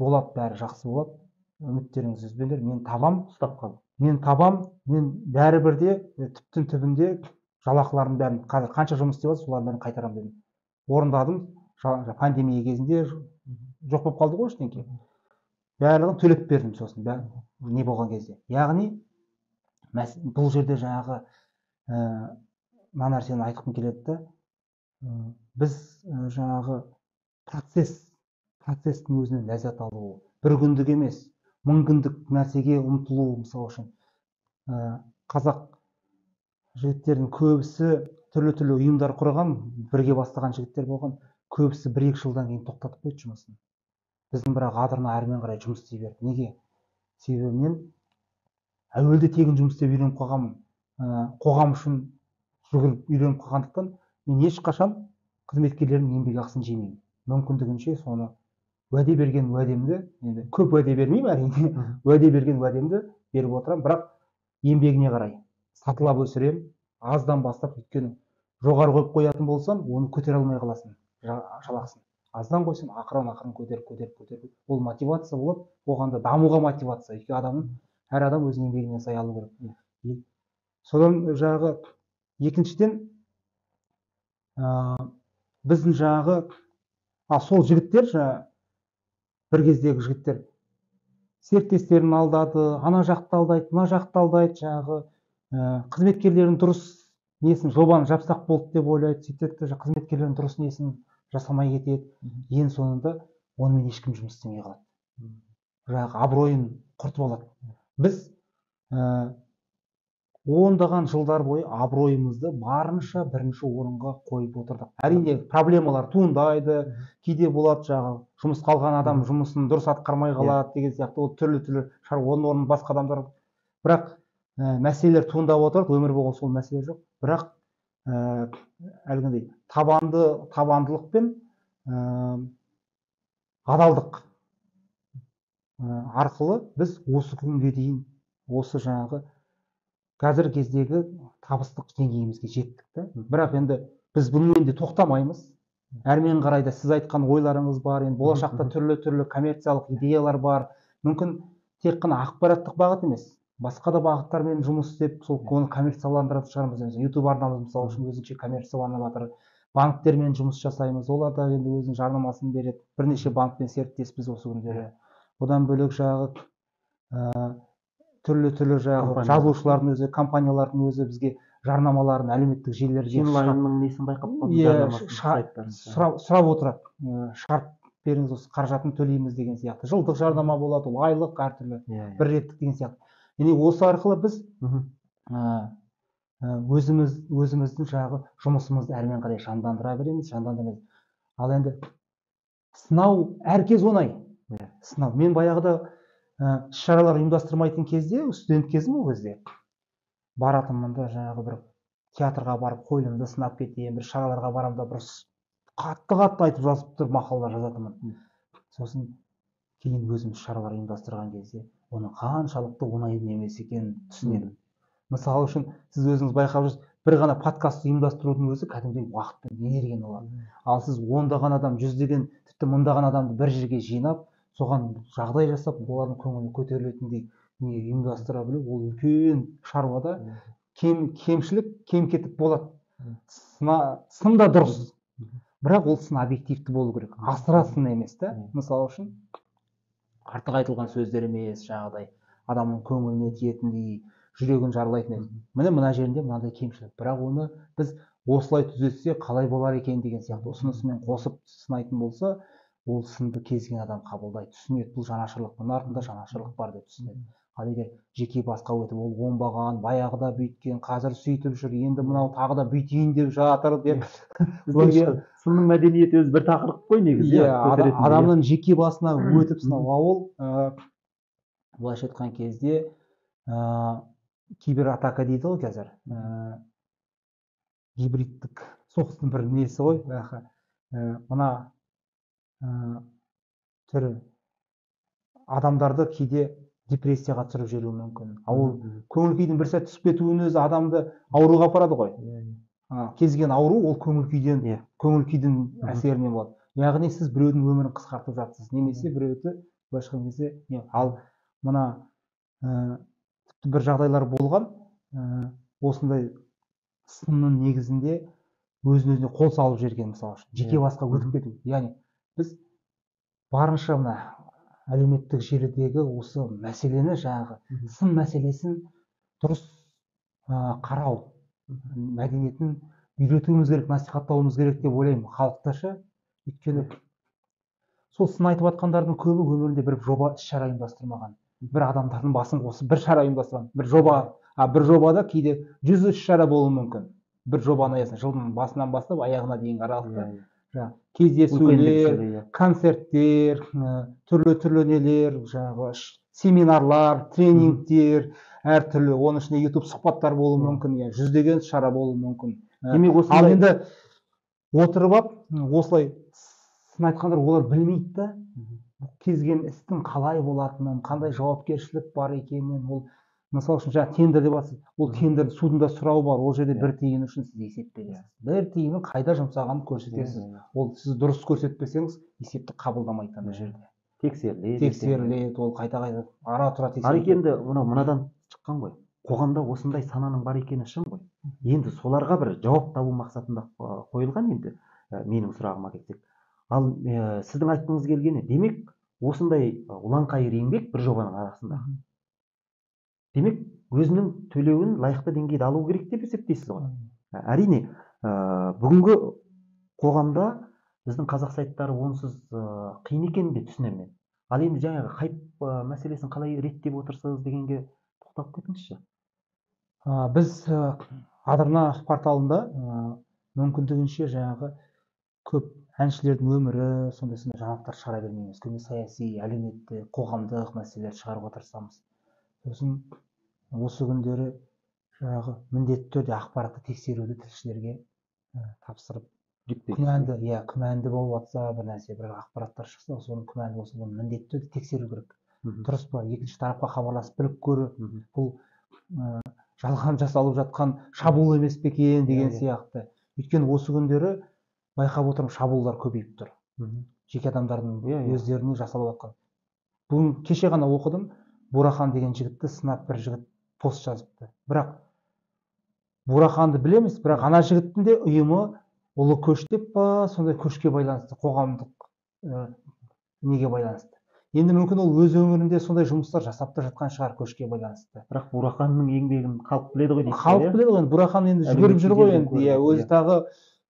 Болады, бәрі жақсы болады. Үміттеріңізді үзбеңдер. Мен табам, ұстап қалдым. Мен табам, мен бәрібір де түптің түбінде жалақылардың бәрін қазір қанша жұмыс істеп жатыр, солардың бәрін қайтарамын дедім. Орындадым. Пандемия кезінде жоқ болып қалды ғой ештеңке. Барлығын төлеп бердім сосын, не болған кезде. Яғни бұл жерде жаңағы мына нәрсені айтқым келеді да, біз жаңағы процестің өзінен ләззат алу, бір күндік емес, 1000 күндік нәрсеге ұмтылу. Мысалы үшін қазақ жігіттердің көбісі түрлі ұйымдар құрған, бірге бастаған жігіттер болған, көбісі 1-2 жылдан кейін тоқтатып қойды жұмысын. Біздің бірақ адырна әрмен қарай жұмыс істей берді. Неге? Себебі мен әуелде тегін жұмыс істеп үйреніп қалғанмын. Қоғам үшін жүгіріп үйреніп қалғандықтан мен ешқашан қызметкерлердің еңбек ақысын жемеймін. Мүмкіндігінше соны уәде берген уәдемді, енді көп уәде бермеймін әрине, уәде берген уәдемді беріп отырамын, бірақ еңбегіне қарай сатылап өсіремін, аздан бастап. Өйткені жоғары қойып қоятын болсам, оны көтере алмай қаласың, жалақысын. Аздан қойсын, ақырын көтеріп. Ол мотивация болады, оған да дамуға мотивация. Өйткені адамның, әр адам өз еңбегіне сай алу керек. Содан жағы екіншіден біздің жағы сол жігіттер, бір кездегі жігіттер серіктестерін алдады, ана жақты алдайды, мына жақты алдайды, жағы қызметкерлерін дұрыс несін жобаны жапсақ болды деп ойлайды, сөйтеді, қызметкерлерін дұрыс несін жасамай кетеді. Ең соңында онымен ешкім жұмыс істемей қалады. Жағы абыройын құртып алады. Біз ондаған жылдар бойы абыройымызды барынша бірінші орынға қойып отырдық. Әрине проблемалар туындайды, кейде болады жағы жұмыс қалған адам жұмысын дұрыс атқармай қалады деген сияқты, ол түрлі оның орнын басқа адамдар. Бірақ мәселелер туындап отырады, өмір болған сол мәселе жоқ. Бірақ әлгіндей табандылық пен адалдық арқылы біз осы күнге дейін осы жаңағы қазір кездегі табыстық деңгейімізге жеттік та. Бірақ енді біз бұнымен де тоқтамаймыз. Әрмен қарай да сіз айтқан ойларыңыз бар, енді болашақта түрлі коммерциялық идеялар бар. Мүмкін тек қана ақпараттық бағыт емес, басқа да бағыттармен жұмыс істеп, сол оны коммерцияландыратын шығармыз. YouTube арнамыз мысалы үшін өзінше коммерцияланып жатыр. Банктермен жұмыс жасаймыз, олар да енді өзінің жарнамасын береді. Бірнеше банкпен серіктеспіз осы күндері. Одан бөлек жағы түрлі жағы жазушылардың өзі, компаниялардың өзі бізге жарнамаларын әлеуметтік желілерге
Инлайнның несін байқап
сұрап отырады. Шарт беріңіз, осы қаражатын төлейміз деген сияқты. Жылдық жарнама болады, ол айлық, әртүрлі, бір реттік деген сияқты. Яғни осы арқылы біз өзіміздің жағы жұмысымызды әрмен қарай жандандыра береміз. Ал енді сынау әркез оңай. Сынау. Мен баяғыда шаралар ұйымдастырмайтын кезде, студент кезім ол кезде баратынмын да, жаңағы бір театрға барып қойылымды сынап кетейін, бір шараларға барамын да, бір қатты айтып жазып тұрып мақалалар жазатынмын. Сосын кейін өзіміз шаралар ұйымдастырған кезде оның қаншалықты оңай емес екенін түсінемін. Мысалы үшін сіз өзіңіз байқап жүрсіз, бір ғана подкаст ұйымдастырудың өзі кәдімгідей уақыт пен энергияны алады. Ал сіз ондаған адам, жүздеген, тіпті мыңдаған адамды бір жерге жинап, соған жағдай жасап, олардың көңілі көтерілетіндей не ұйымдастыра білу, ол үлкен шаруада кемшілік, кем кетік болады. Сын да дұрыс, бірақ ол сын объективті болу керек. Асыра сын емес та. Мысалы үшін артық айтылған сөздер емес, жаңағыдай адамның көңіліне тиетіндей, жүрегін жарлайтын еді. Мына жерінде мынандай кемшілік, бірақ оны біз осылай түзетсе қалай болар екен деген сияқты ұсынысымен қосып сынайтын болса, ол сынды кез келген адам қабылдайды, түсінеді. Бұл жанашырлық, бұның артында жанашырлық бар деп түсінеді. Ал егер жеке басқа өтіп, ол оңбаған, баяғыда бүйткен, қазір сөйтіп жүр, енді мынау тағы да бүйтейін деп жатыр деп.
Сынның мәдениеті өзі бір тақырып қой негізі.
Адамның жеке басына өтіп сынауға ол былайша айтқан кезде кибератака дейді ғой қазір. Гибридтік соғыстың бір несі ғой. Мына түрі адамдарды кейде депрессияға түсіріп жіберуі мүмкін. Ол көңіл күйдің бір сәт түсіп кетуінің өзі адамды ауруға апарады ғой. Кез келген ауру ол көңіл күйдің әсерінен болады. Яғни сіз біреудің өмірін қысқартып жатсыз, немесе біреуді былайша айтқан кезде, ал мына тіпті бір жағдайлар болған, осындай сынның негізінде өзіне қол салып жүрген, мысалы үшін жеке басқа өтіп кету. Яғни біз барынша мына әлеуметтік желідегі осы мәселені, жаңағы сын мәселесін дұрыс қарау мәдениетін үйретуіміз керек, насихаттауымыз керек деп ойлаймын халықташа. Өйткені сол сын айтып жатқандардың көбі өмірінде бір жоба, іс-шара ұйымдастырмаған. Бір адамдардың басын қосып бір шара ұйымдастырған. Бір жобада кейде 100 іс-шара болуы мүмкін. Бір жобаны аясында жылдың басынан бастап аяғына дейін аралықта кездесулер, концерттер, түрлі нелер, жаңағы семинарлар, тренингтер, әртүрлі, оның ішінде YouTube сұхбаттар болуы мүмкін, жүздеген шара болуы мүмкін. Ал енді отырып алып, осылай сын айтқандар олар білмейді да, кез келген істің қалай болатынын, қандай жауапкершілік бар екенін. Ол мысалы үшін жаңа тендер деп жатсыз, ол тендер судында сұрау бар, ол жерде бір тиын үшін сіз есеп бересіз. Бір тиынның қайда жұмсағанын көрсетесіз. Ол сіз дұрыс көрсетпесеңіз, есепті қабылдамайды ана жерде. Тексеріледі, ол қайта ара тұра тексеріледі.
Енді мынадан шыққан ғой. Қоғамда осындай сананың бар екені шын ғой. Енді соларға бір жауап табу мақсатында қойылған, енді менің сұрағыма келсек. Ал сіздің айтқыңыз келгені, демек осындай ұланқайыр еңбек бір жобаның арасында. Демек, өзінің төлеуін лайықты деңгейде алу керек деп есептейсіз ғой. Әрине, бүгінгі қоғамда біздің қазақ сайттары онсыз қиын екенін де түсінемін. Ал енді жаңағы хайп мәселесін қалай реттеп отырсыз дегенге тоқталып кетіңізші.
Біз Адырна порталында мүмкіндігінше жаңағы көп әншілердің өмірі, сондай жаңалықтар шығара бермейміз. Көбіне саяси, әлеуметтік, қоғамдық мәселелер шығаруға тырысамыз. Сосын осы күндері жаңағы міндетті түрде ақпаратты тексеруді тілшілерге тапсырып, күмәнді болып жатса, бір нәрсе, бір ақпараттар шықса, соны күмәнді болса, оны міндетті түрде тексеру керек. Дұрыс па? Екінші тарапқа хабарласып біліп көру, бұл жалған жасалып жатқан шабуыл емес пе екен деген сияқты. Өйткені осы күндері байқап отырмын, шабуылдар көбейіп тұр. Жеке адамдардың өздеріне жасалып жатқан. Бүгін кеше ғана оқыдым, Бурахан деген жігітті сынап бір жігіт пост жазыпты. Бірақ Бураханды білеміз, бірақ ана жігіттің де ұйымы ұлы көш деп па, сондай көшке байланысты, қоғамдық неге байланысты. Енді мүмкін ол өз өмірінде сондай жұмыстар жасап та жатқан шығар, көшке байланысты.
Бірақ Бураханның еңбегін халық біледі ғой дейсіз.
Халық біледі ғой, Бурахан енді жүгіріп жүр ғой енді, өзі тағы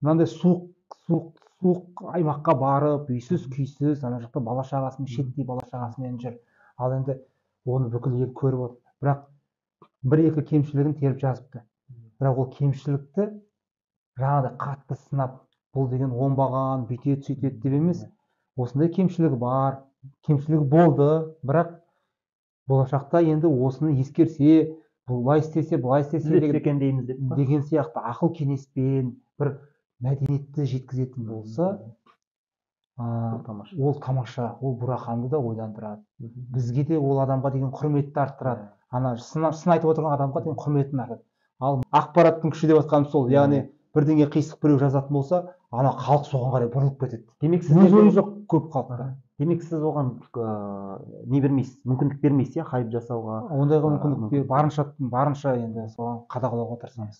мынандай суық аймаққа барып, үйсіз күйсіз, ана жақта бала шағасымен, шеттей бала шағасымен жүр. Ал енді оны бүкіл ел көріп отыр. Бірақ бір-екі кемшілігін теріп жазыпты. Бірақ ол кемшілікті жаңағыдай қатты сынап, бұл деген оңбаған, бүйтеді, сөйтеді деп емес. Осындай кемшілігі бар, кемшілігі болды, бірақ болашақта енді осыны ескерсе, бұлай істесе, былай істесе деген сияқты ақыл кеңеспен бір мәдениетті жеткізетін болса, ол тамаша, ол Бураханды да ойландырады. Бізге де ол адамға деген құрметті арттырады. Ана сын айтып отырған адамға деген құрметін артады. Ал ақпараттың күші деп жатқаным сол, яғни бірдеңе қисық біреу жазатын болса, ана халық соған қарай бұрылып кетеді.
Демек
Өз
сіздерде
ойы жоқ көп халықта.
демек сіз оған не бермейсіз, мүмкіндік бермейсіз, иә, хайп жасауға.
Ондайға мүмкіндік барынша енді соған қадағалауға тырысамыз.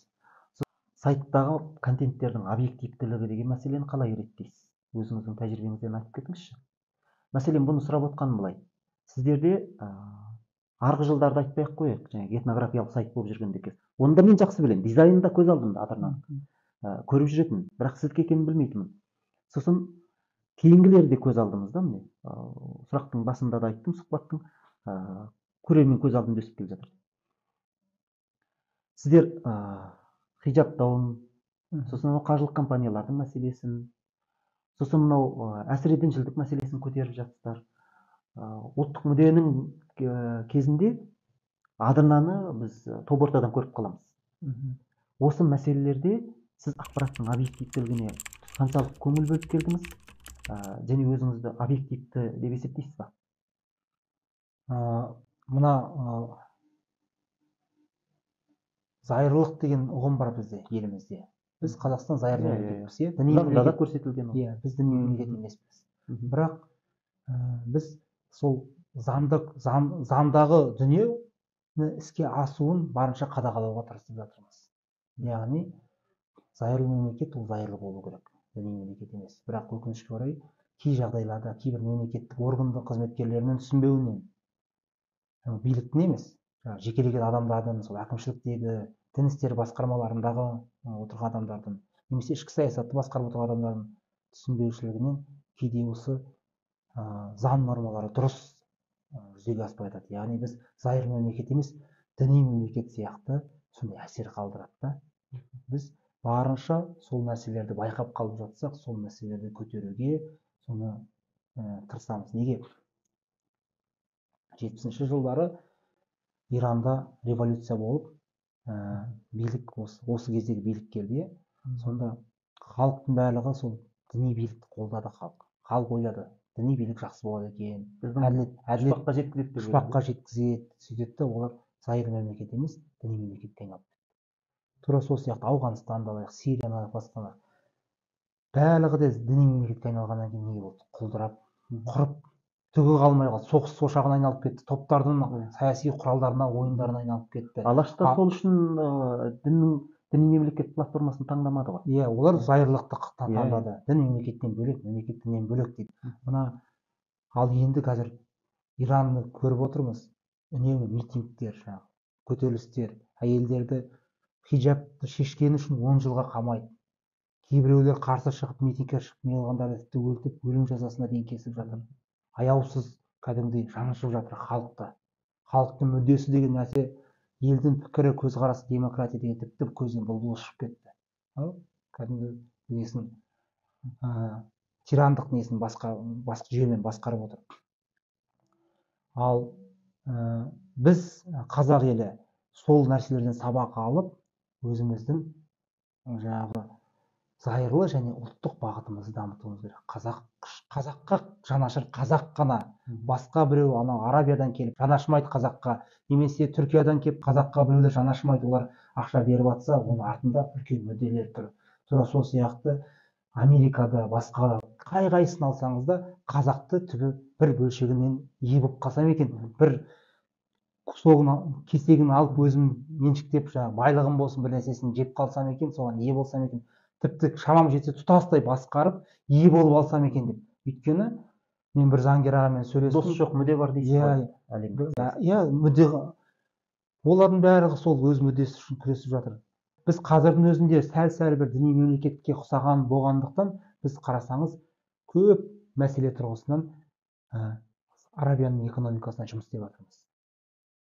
Сайттағы контенттердің объективтілігі деген мәселені қалай реттейсіз? Өзіңіздің тәжірибеңізден айтып кетіңізші. Мәселен, бұны сұрап отқаным былай. Сіздерде арғы жылдарды айтпай ақ қояйық, жаңағы этнографиялық сайт болып жүргенде кез. Оны да мен жақсы білемін. Дизайнын да көз алдымда адырнан. Көріп жүретін, бірақ сіздікі екенін білмейтінмін. Сосын кейінгілері де көз алдымызда, міне. Сұрақтың басында да айттым, сұхбаттың көрермен көз алдымда өсіп келе жатыр. Сіздер хиджабтауын, сосын қажылық компаниялардың мәселесін, сосын мынау әсіредіншілдік мәселесін көтеріп жатсыздар. Ұлттық мүдденің кезінде адырнаны біз топ ортадан көріп қаламыз. Осы мәселелерде сіз ақпараттың объективтілігіне қаншалық көңіл бөліп келдіңіз, және өзіңізді объективті деп есептейсіз ба?
Мына зайырлық деген ұғым бар бізде, елімізде. Біз Қазақстан зайырлы мемлекетпіз, иә.
Заңда да көрсетілген ол.
Иә, біз діни мемлекет емеспіз. Бірақ біз сол заңдағы дүниені іске асуын барынша қадағалауға тырысып жатырмыз. Яғни зайырлы мемлекет ол зайырлы болу керек, діни мемлекет емес. Бірақ өкінішке орай кей жағдайларда кейбір мемлекеттік орган қызметкерлерінің түсінбеуінен, биліктің емес, жекелеген адамдардың, сол әкімшіліктегі, дін істері басқармаларындағы отырған адамдардың, немесе ішкі саясатты басқарып отырған адамдардың түсінбеушілігінен кейде осы заң нормалары дұрыс жүзеге аспай жатады. Яғни біз зайырлы мемлекет емес, діни мемлекет сияқты сондай әсер қалдырады да. Біз барынша сол мәселелерді байқап қалып жатсақ, сол мәселелерді көтеруге соны тырысамыз. Неге? 70-ші жылдары Иранда революция болып, билік осы кездегі билік келді. Сонда халықтың барлығы сол діни билікті қолдады. Халық ойлады, діни билік жақсы болады екен. Әділет пұшпаққа жеткізеді, сөйтеді, олар зайырлы мемлекет емес, діни мемлекетке айналып кетті. Тура сол сияқты Ауғанстанды алайық, Сирияны алайық, басқалар. Барлығы да діни мемлекетке айналғаннан кейін не болды? Құлдырап, құрып, түгі қалмай қалды. Соғыс ошағына айналып кетті. Топтардың саяси құралдарына, ойындарына айналып кетті.
Алашта сол үшін діни мемлекет платформасын таңдамады ғой.
Иә, олар зайырлықты таңдады. Дін мемлекеттен бөлек, мемлекет діннен бөлек дейді. Мына ал енді қазір Иранды көріп отырмыз. Үнемі митингтер, көтерілістер, әйелдерді хиджабты шешкені үшін 10 жылға қамайды. Кейбіреулер қарсы шығып, митингке шығып, не қылғандарды тіпті өлтіріп, өлім жазасына дейін кесіп жатыр. Аяусыз кәдімгідей жаншып жатыр халықты. Халықтың мүддесі деген нәрсе, елдің пікірі, көзқарасы, демократия деген тіпті көзден бұлбұл ұшып кетті. Кәдімгі несін, тирандық несін басқа жүйемен басқарып отыр. Ал біз қазақ елі сол нәрселерден сабақ алып, өзіміздің жаңағы зайырлы және ұлттық бағытымызды дамытуымыз керек. Қазаққа жанашыр қазақ қана, басқа біреу анау Арабиядан келіп жанашымайды қазаққа, немесе Түркиядан келіп қазаққа біреулер жанашымайды, олар ақша беріп жатса, оның артында үлкен мүдделер тұр. Тура сол сияқты Америкада, басқа қай-қайсысын алсаңыз да, қазақты түбі бір бөлшегінен ие болып қалсам екен, бір кесегін алып өзім меншіктеп, байлығым болсын, бір нәрсесін жеп қалсам екен, соған ие болсам екен, тіпті шамам жетсе тұтастай басқарып, ие болып алсам екен деп. Өйткені мен бір заңгер ағамен сөйлестім.
Дос жоқ, мүдде бар дейсіз ғой.
Иә, мүдде. Олардың барлығы сол өз мүддесі үшін күресіп жатыр. Біз қазірдің өзінде сәл бір діни мемлекетке ұқсаған болғандықтан, біз қарасаңыз көп мәселе тұрғысынан Арабияның экономикасына жұмыс істеп жатырмыз.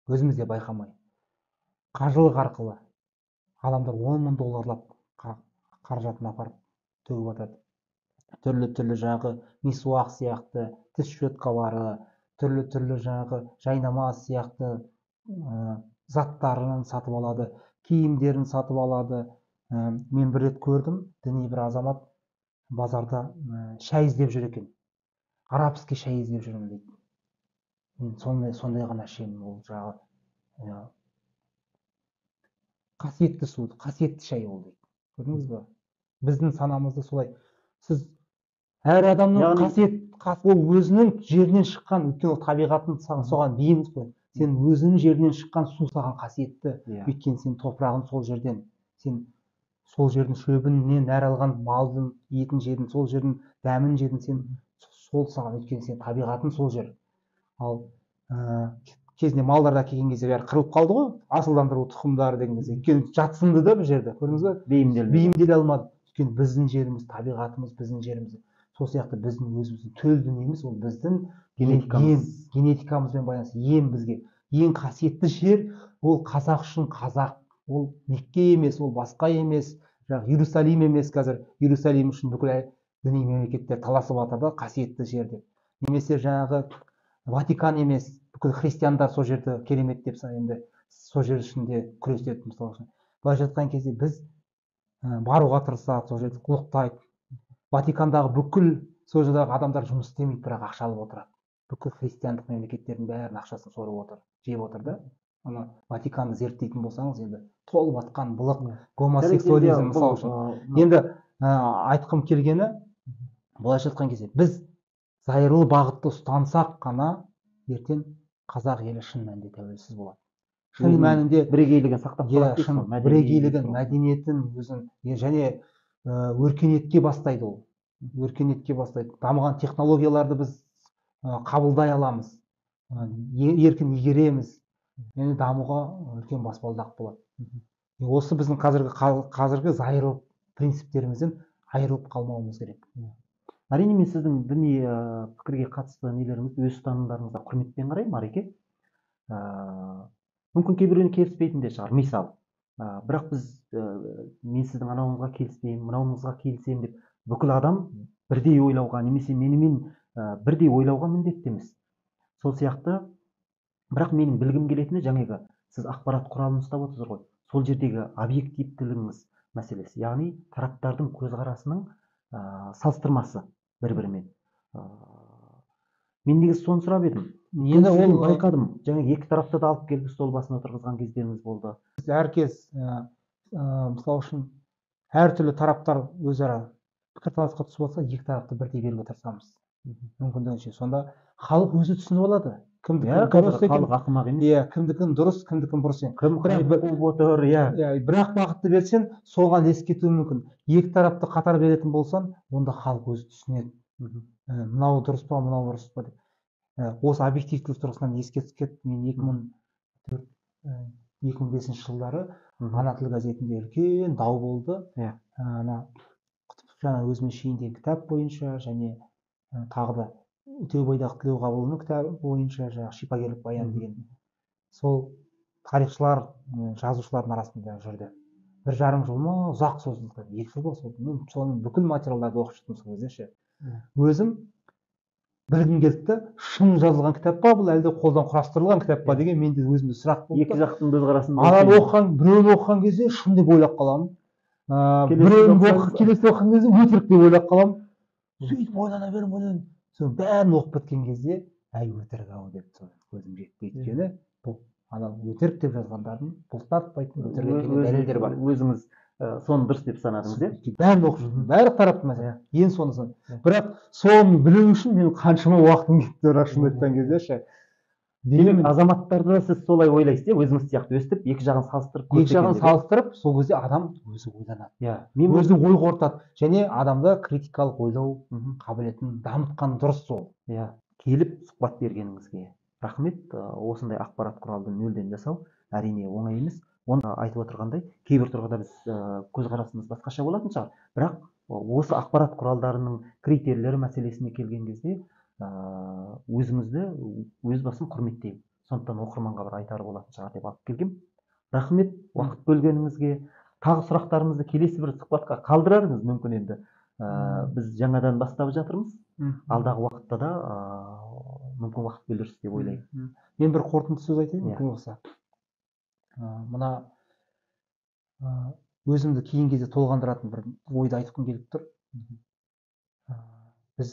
Өзіміз де байқамай. Қажылық арқылы адамдар $10,000 қаражатын апарып төгіп жатады. Түрлі жағы мисуақ сияқты, тіс щеткалары, түрлі жағы жайнамаз сияқты заттарын сатып алады, киімдерін сатып алады. Мен бір рет көрдім, діни бір азамат базарда шай іздеп жүр екен. Арабский шай іздеп жүрмін дейді. Мен сондай ғана ішемін, ол жағы қасиетті су, қасиетті шай ол дейді. Көрдіңіз ба? Біздің санамызда солай. Сіз әр адамның ол өзінің жерінен шыққан, өйткені ол табиғаттың соған бейіміз ғой. Сен өзінің жерінен шыққан су саған қасиетті. Өйткені сен топырағын сол жерден, сен сол жердің шөбінен нәр алған, малдың етін жедің, сол жердің дәмін жедің, сен сол саған, өйткені сен табиғатың сол жер. Ал кезінде малдар әкелген кезде бәрі қырылып қалды ғой, асылдандыру тұқымдары деген кезде. Өйткені жатсынды да бұл жерде, көрдіңіз ба? Бейімделе алмады. Өйткені біздің жеріміз, табиғатымыз біздің жеріміз. Сол сияқты біздің өзіміздің төл дүниеміз, ол біздің генетикамызбен байланысты. Ең бізге ең қасиетті жер ол қазақ үшін қазақ. Ол Мекке емес, ол басқа емес, Иерусалим емес. Қазір Иерусалим үшін бүкіл діни мемлекеттер таласып жатыр да, қасиетті жер деп. Немесе жаңағы Ватикан емес, бүкіл христиандар сол жерді керемет деп енді сол жер ішінде күреседі. Мысалы былайша айтқан кезде біз баруға тырысады, сол жерді ұлықтайды. Ватикандағы бүкіл сол жердегі адамдар жұмыс істемейді, бірақ ақша алып отырады. Бүкіл христиандық мемлекеттердің бәрінің ақшасын сорып отыр, жеп отыр да. Ана Ватиканды зерттейтін болсаңыз, енді толып жатқан былық гомосексуализм мысалы үшін. Енді айтқым келгені, былайша айтқан кезде біз зайырлы бағытты ұстансақ қана ертең қазақ елі шын мәнінде тәуелсіз болады. Шын мәнінде
бірегейлігін сақтап қалады.
Бірегейлігін, мәдениетін өзін және өркениетке бастайды ол. Өркениетке бастайды. Дамыған технологияларды біз қабылдай аламыз. Еркін игереміз. Және дамуға үлкен баспалдақ болады. Осы біздің қазіргі зайырлы принциптерімізден айырылып қалмауымыз керек.
Әрине, мен сіздің діни пікірге қатысты нелеріңізді, өз ұстанымдарыңызға құрметпен қараймын, Ареке. Мүмкін кейбіреуіне келіспейтін де шығар, мысалы. Бірақ біз, мен сіздің анауыңызға келіспеймін, мынауыңызға келісемін деп, бүкіл адам бірдей ойлауға, немесе менімен бірдей ойлауға міндетті емес. Сол сияқты, бірақ менің білгім келетіні жаңағы сіз ақпарат құралын ұстап отырсыз ғой, сол жердегі объективтілігіңіз мәселесі, яғни тараптардың көзқарасының салыстырмасы бір-бірімен. Мен негізі соны сұрап едім. Енді ол байқадым. Жаңағы екі тарапты да алып келіп стол басына отырғызған кездеріңіз болды.
Әркез мысалы үшін әртүрлі тараптар өзара пікірталасқа түсіп алса, екі тарапты бірдей беруге тырысамыз. Мүмкіндігінше. Сонда халық өзі түсініп алады.
Халық ақымақ емес.
Кімдікін дұрыс, кімдікін бұрыс.
Кім қуып отыр,
бірақ бағытты берсең, соған ілесіп кетуі мүмкін. Екі тарапты қатар беретін болсаң, онда халық өзі түсінеді. Мынау дұрыс па, мынау бұрыс па деп. Осы объективтілік тұрғысынан ескертіп, мен 2005 жылдары Ана тіл газетінде үлкен дау болды. Құтып өзіме шейін деген кітап бойынша, және тағы да Үтеубайдағы Тілеуқабылұлының кітабы бойынша, шипагерлік баян деген. Сол тарихшылар, жазушылардың арасында жүрді. 1,5 жыл ма, ұзақ созылды. 2 жыл ба созылды. Мен соның бүкіл материалдарды оқып шықтым сол кезде. Өзім білгім келді, шын жазылған кітап па, бұл әлде қолдан құрастырылған кітап па деген менде өзімде сұрақ болды.
Екі жақтың көзқарасын
біреуін оқыған кезде шын деп ойлап қаламын. Келесі оқыған кезде өтірік деп ойлап қаламын. Сөйтіп ойлана беремін. Соның бәрін оқып біткен кезде, өтірік-ау деп көзім жетті. Өйткені бұл өтірік деп жазғандардың бұлтартпайтын өтірік екеніне дәлелдер бар.
Өзіңіз соны дұрыс деп санадыңыз,
бәрін оқып жүрдім, бәрі тараптым мәселе. Ең сонысын. Бірақ соны білу үшін мен қаншама уақытым кетті, шын айтқан кезде.
Демек, азаматтарды сіз солай ойлайсыз, өзіңіз сияқты өстіп, екі жағын
салыстырып, сол кезде адам өзі ойланады. Өзі ой қорытады. Және адамда критикалық ойлау қабілетін дамытқан дұрыс сол.
Келіп сұхбат бергеніңізге рахмет. Осындай ақпарат құралды нөлден жасау әрине оңай емес. Оны айтып отырғандай, кейбір тұрғыда біз көзқарасымыз басқаша болатын шығар. Бірақ осы ақпарат құралдарының критерийлері мәселесіне келген кезде өзіңізді өз басым құрметтеймін. Сондықтан оқырманға бір айтары болатын шығар деп алып келгем. Рахмет уақыт бөлгеніңізге. Тағы сұрақтарымызды келесі бір сұхбатқа қалдырармыз мүмкін енді. Біз жаңадан бастап жатырмыз. Алдағы уақытта да мүмкін уақыт бөлерсіз деп ойлаймын.
Мен бір қорытынды сөз айтайын, мүмкін болса. Мына өзімді кейін кезде толғандыратын бір ойды айтқым келіп тұр. Біз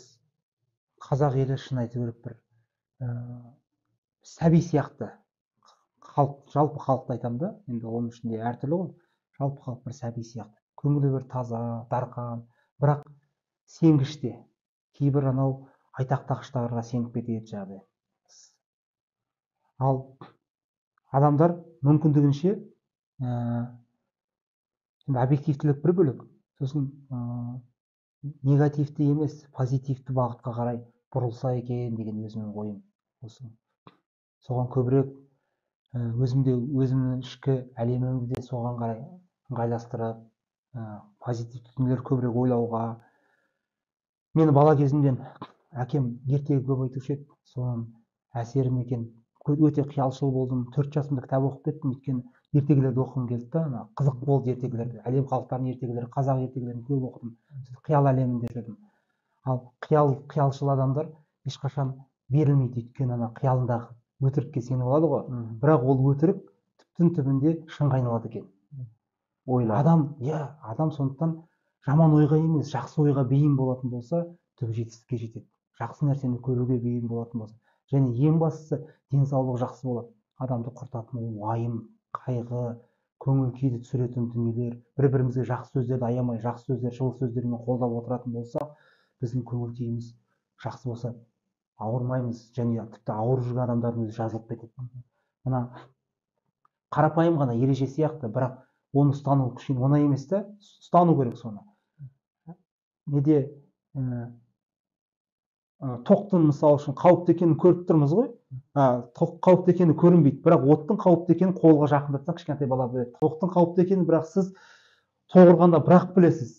қазақ елі шын айту керек бір сәби сияқты жалпы халықты айтамын да, енді оның ішінде әртүрлі ғой. Жалпы халық бір сәби сияқты. Көңілі бір таза, дарқан, бірақ сенгіш те. Кейбір анау айтақтағыштарға сеніп кетеді жаңағыдай. Ал адамдар мүмкіндігінше енді объективтілік бір бөлек, сосын негативті емес, позитивті бағытқа қарай бұрылса екен деген өзімнің ойым осы. Соған көбірек өзімнің ішкі әлемімді де соған қарай ыңғайластырып, позитивті дүниелер көбірек ойлауға. Мені бала кезімден әкем ертегі көп айтушы еді, соның әсерім екен. Өте қиялшыл болдым. 4 жасымда кітап оқып кеттім, өйткені ертегілерді оқығым келді да, қызық болды ертегілерді. Әлем халықтарының ертегілері, қазақ ертегілерін көп оқыдым. Қиял әлемінде жүрдім. Ал қиялшыл адамдар ешқашан берілмейді, өйткені ана қиялындағы өтірікке сеніп алады ғой. Бірақ ол өтірік түптің-түбінде шынға айналады екен. Адам сондықтан жаман ойға емес, жақсы ойға бейім болатын болса, түбі жетістікке жетеді. Жақсы нәрсені көруге бейім болатын болса. Және ең бастысы денсаулық жақсы болады. Адамды құртатын уайым, қайғы, көңіл күйді түсіретін дүниелер, бір-бірімізге жақсы сөздерді аямай, жақсы сөздер, жылы сөздермен қолдап отыратын болса, біздің көңіл күйіміз жақсы болса, ауырмаймыз, және тіпті ауырып жүрген адамдардың өзі жазылып кетеді. Мына қарапайым ғана ереже сияқты, бірақ оны ұстану кішкене оңай емес та, ұстану керек соны. Неде тоқтың мысалы үшін қауіпті екенін көріп тұрмыз ғой. Тоқ қауіпті екені көрінбейді, бірақ оттың қауіпті екенін қолға жақындатсақ кішкентай бала біледі. Тоқтың қауіпті екенін бірақ сіз тоқ ұрғанда бірақ білесіз.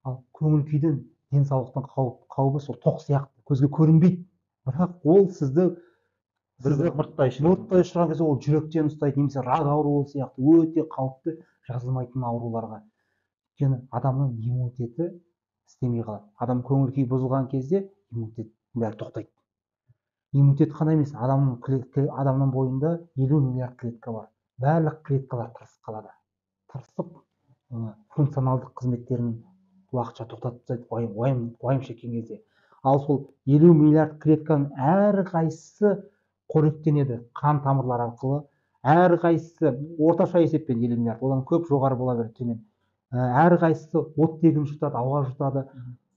Ал көңіл күйдің, денсаулықтың қаупі сол тоқ сияқты, көзге көрінбейді, бірақ ол сізді мұрттай ұшыраған кезде ол жүректен ұстайды, немесе рак ауруы сияқты өте қауіпті жазылмайтын ауруларға. Өйткені адамның иммунитеті істемей қалады. Адам көңіл күйі бұзылған кезде иммунитет бәрі тоқтайды. Иммунитет қана емес, адамның бойында 50 миллиард клетка бар. Барлық клеткалар тырысып қалады. Тырысып функционалдық қызметтерін уақытша тоқтатып тастайды, уайым шеккен кезде. Ал сол 50 миллиард клетканың әрқайсысы қоректенеді қан тамырлары арқылы. Әрқайсысы орташа есеппен 50 миллиард, одан көп жоғары бола береді төмен. Әрқайсысы оттегін жұтады, ауа жұтады,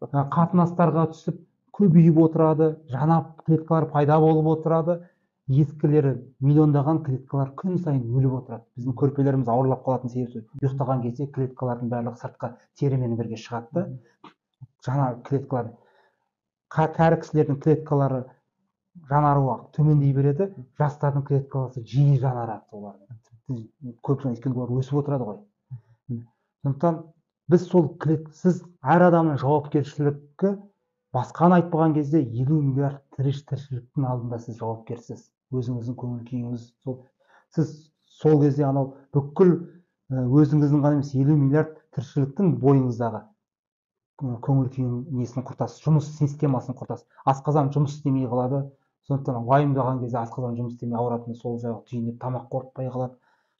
қатынастарға түсіп көбейіп отырады, жаңа клеткалар пайда болып отырады. Ескілері миллиондаған клеткалар күн сайын өліп отырады. Біздің көрпелеріміз ауырлап қалатын себебі ұйықтаған кезде клеткалардың барлығы сыртқа терімен бірге шығады да. Жаңа клеткалар, кәрі кісілердің клеткалары жанаруы төмендей береді, жастардың клеткалары жиі жанарады олардың. Көп өйткені олар өсіп отырады ғой. Сондықтан біз сіз әр адамның жауапкершілігі басқаны айтпаған кезде 50 миллиард тіршіліктің алдында сіз жауапкерсіз. Өзіңіздің көңіл күйіңіз, сіз сол кезде анау бүкіл өзіңіздің ғана емес 50 миллиард тіршіліктің бойыңыздағы көңіл күйін несін құртасыз, жұмыс системасын құртасыз. Асқазан жұмыс істемей қалады. Сондықтан уайымдаған кезде асқазан жұмыс істемей ауыратын, сол жағы түйініп тамақ қорытпай қалады.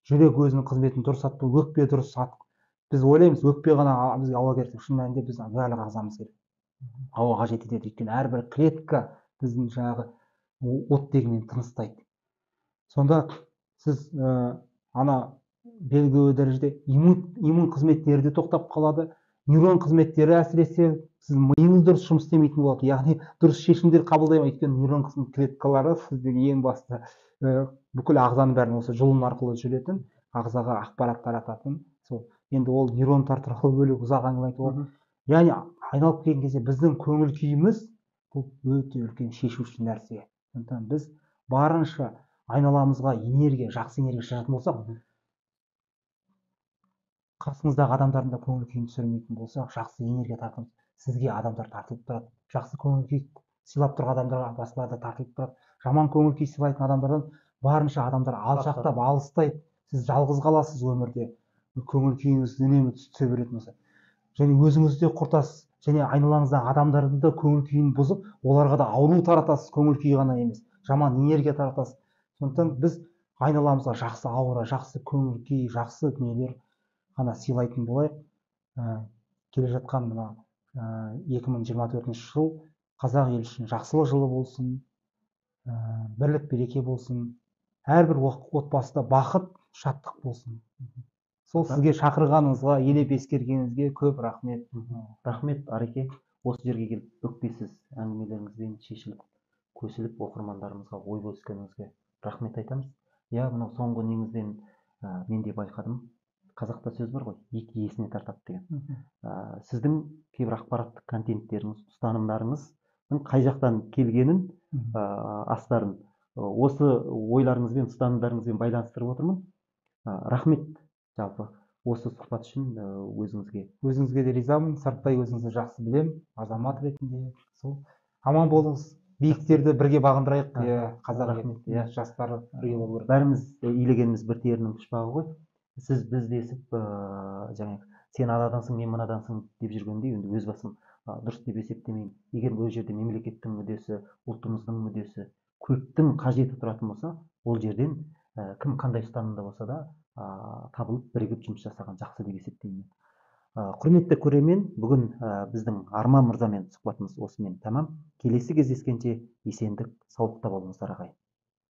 Жүрек өзінің қызметін дұрыс атпай, өкпе дұрыс атып. Біз ойлаймыз, өкпе ғана бізге ауа керек. Шын мәнінде біз барлық ағзамыз керек. Ауа қажет етеді, өйткені әрбір клетка біздің жаңағы оттегімен тыныстайды. Сонда сіз ана белгілі дәрежеде иммун қызметтері де тоқтап қалады. Нейрон қызметтері әсіресе сіз миыңыз дұрыс жұмыс істемейтін болады. Яғни дұрыс шешімдер қабылдай алмайды. Өйткені нейрон клеткалары сіздегі ең басты бүкіл ағзаның бәрін осы жұлын арқылы жүретін, ағзаға ақпарат тарататын. Енді ол нейрондар туралы бөлек ұзақ әңгіме айтуға. Яғни айналып келген кезде біздің көңіл күйіміз бұл өте үлкен шешуші нәрсе. Сондықтан біз барынша айналамызға жақсы энергия шығатын болсақ, қасыңыздағы адамдардың да көңіл күйін түсірмейтін болсақ, жақсы энергия тартып, сізге адамдар тартылып тұрады. Жақсы көңіл күй сыйлап тұрған адамдарға басқалар да тартылып тұрады. Жаман көңіл күй сыйлайтын адамдардан барынша адамдар алшақтап, алыстайды. Сіз жалғыз қаласыз өмірде. Көңіл күйіңіз үнемі түсе беретін болса. Және өзіңізді де құртасыз, және айналаңыздағы адамдардың да көңіл күйін бұзып, оларға да ауру таратасыз, көңіл күй ғана емес, жаман энергия таратасыз. Сондықтан біз айналамызға жақсы аура, жақсы көңіл күй, жақсы дүниелер ғана сыйлайтын болайық. Келе жатқан мына 2024 жыл қазақ елі үшін жақсылық жылы болсын, бірлік береке болсын. әрбір отбасыда бақыт, шаттық болсын. Сол сізге шақырғаныңызға, елеп ескергеніңізге көп рахмет.
Рахмет, Ареке. Осы жерге келіп бүкпесіз әңгімелеріңізбен шешіліп, көсіліп оқырмандарымызға ой бөліскеніңізге рахмет айтамыз. Иә, мынау соңғы неңізден мен де байқадым. Қазақта сөз бар ғой, екі есіне тартады деген. Сіздің кейбір ақпараттық контенттеріңіз, ұстанымдарыңыздың қай жақтан келгенін, астарын осы ойларыңызбен, ұстанымдарыңызбен байланыстырып отырмын. Рахмет жалпы осы сұхбат үшін өзіңізге.
Өзіңізге де ризамын. Сырттай өзіңізді жақсы білемін, азамат ретінде. Сол аман болыңыз. Биіктерді бірге бағындырайық. Қазақ жастары бірге болу керек.
Бәріміз илегеніміз бір терінің пұшпағы ғой. Сіз біз десіп, жаңағы сен анадансың, мен мынадансың деп жүргенде енді өз басым дұрыс деп есептемеймін. Егер бұл жерде мемлекеттің мүддесі, ұлтымыздың мүддесі, көптің қажеті тұратын болса, ол жерден кім қандай ұстанымда болса да табылып бірігіп жұмыс жасаған жақсы деп есептеймін. Құрметті көрермен, бүгін біздің Арман мырзамен сұхбатымыз осымен тәмам. Келесі кездескенше есендік, саулықта болыңыздар ағайын.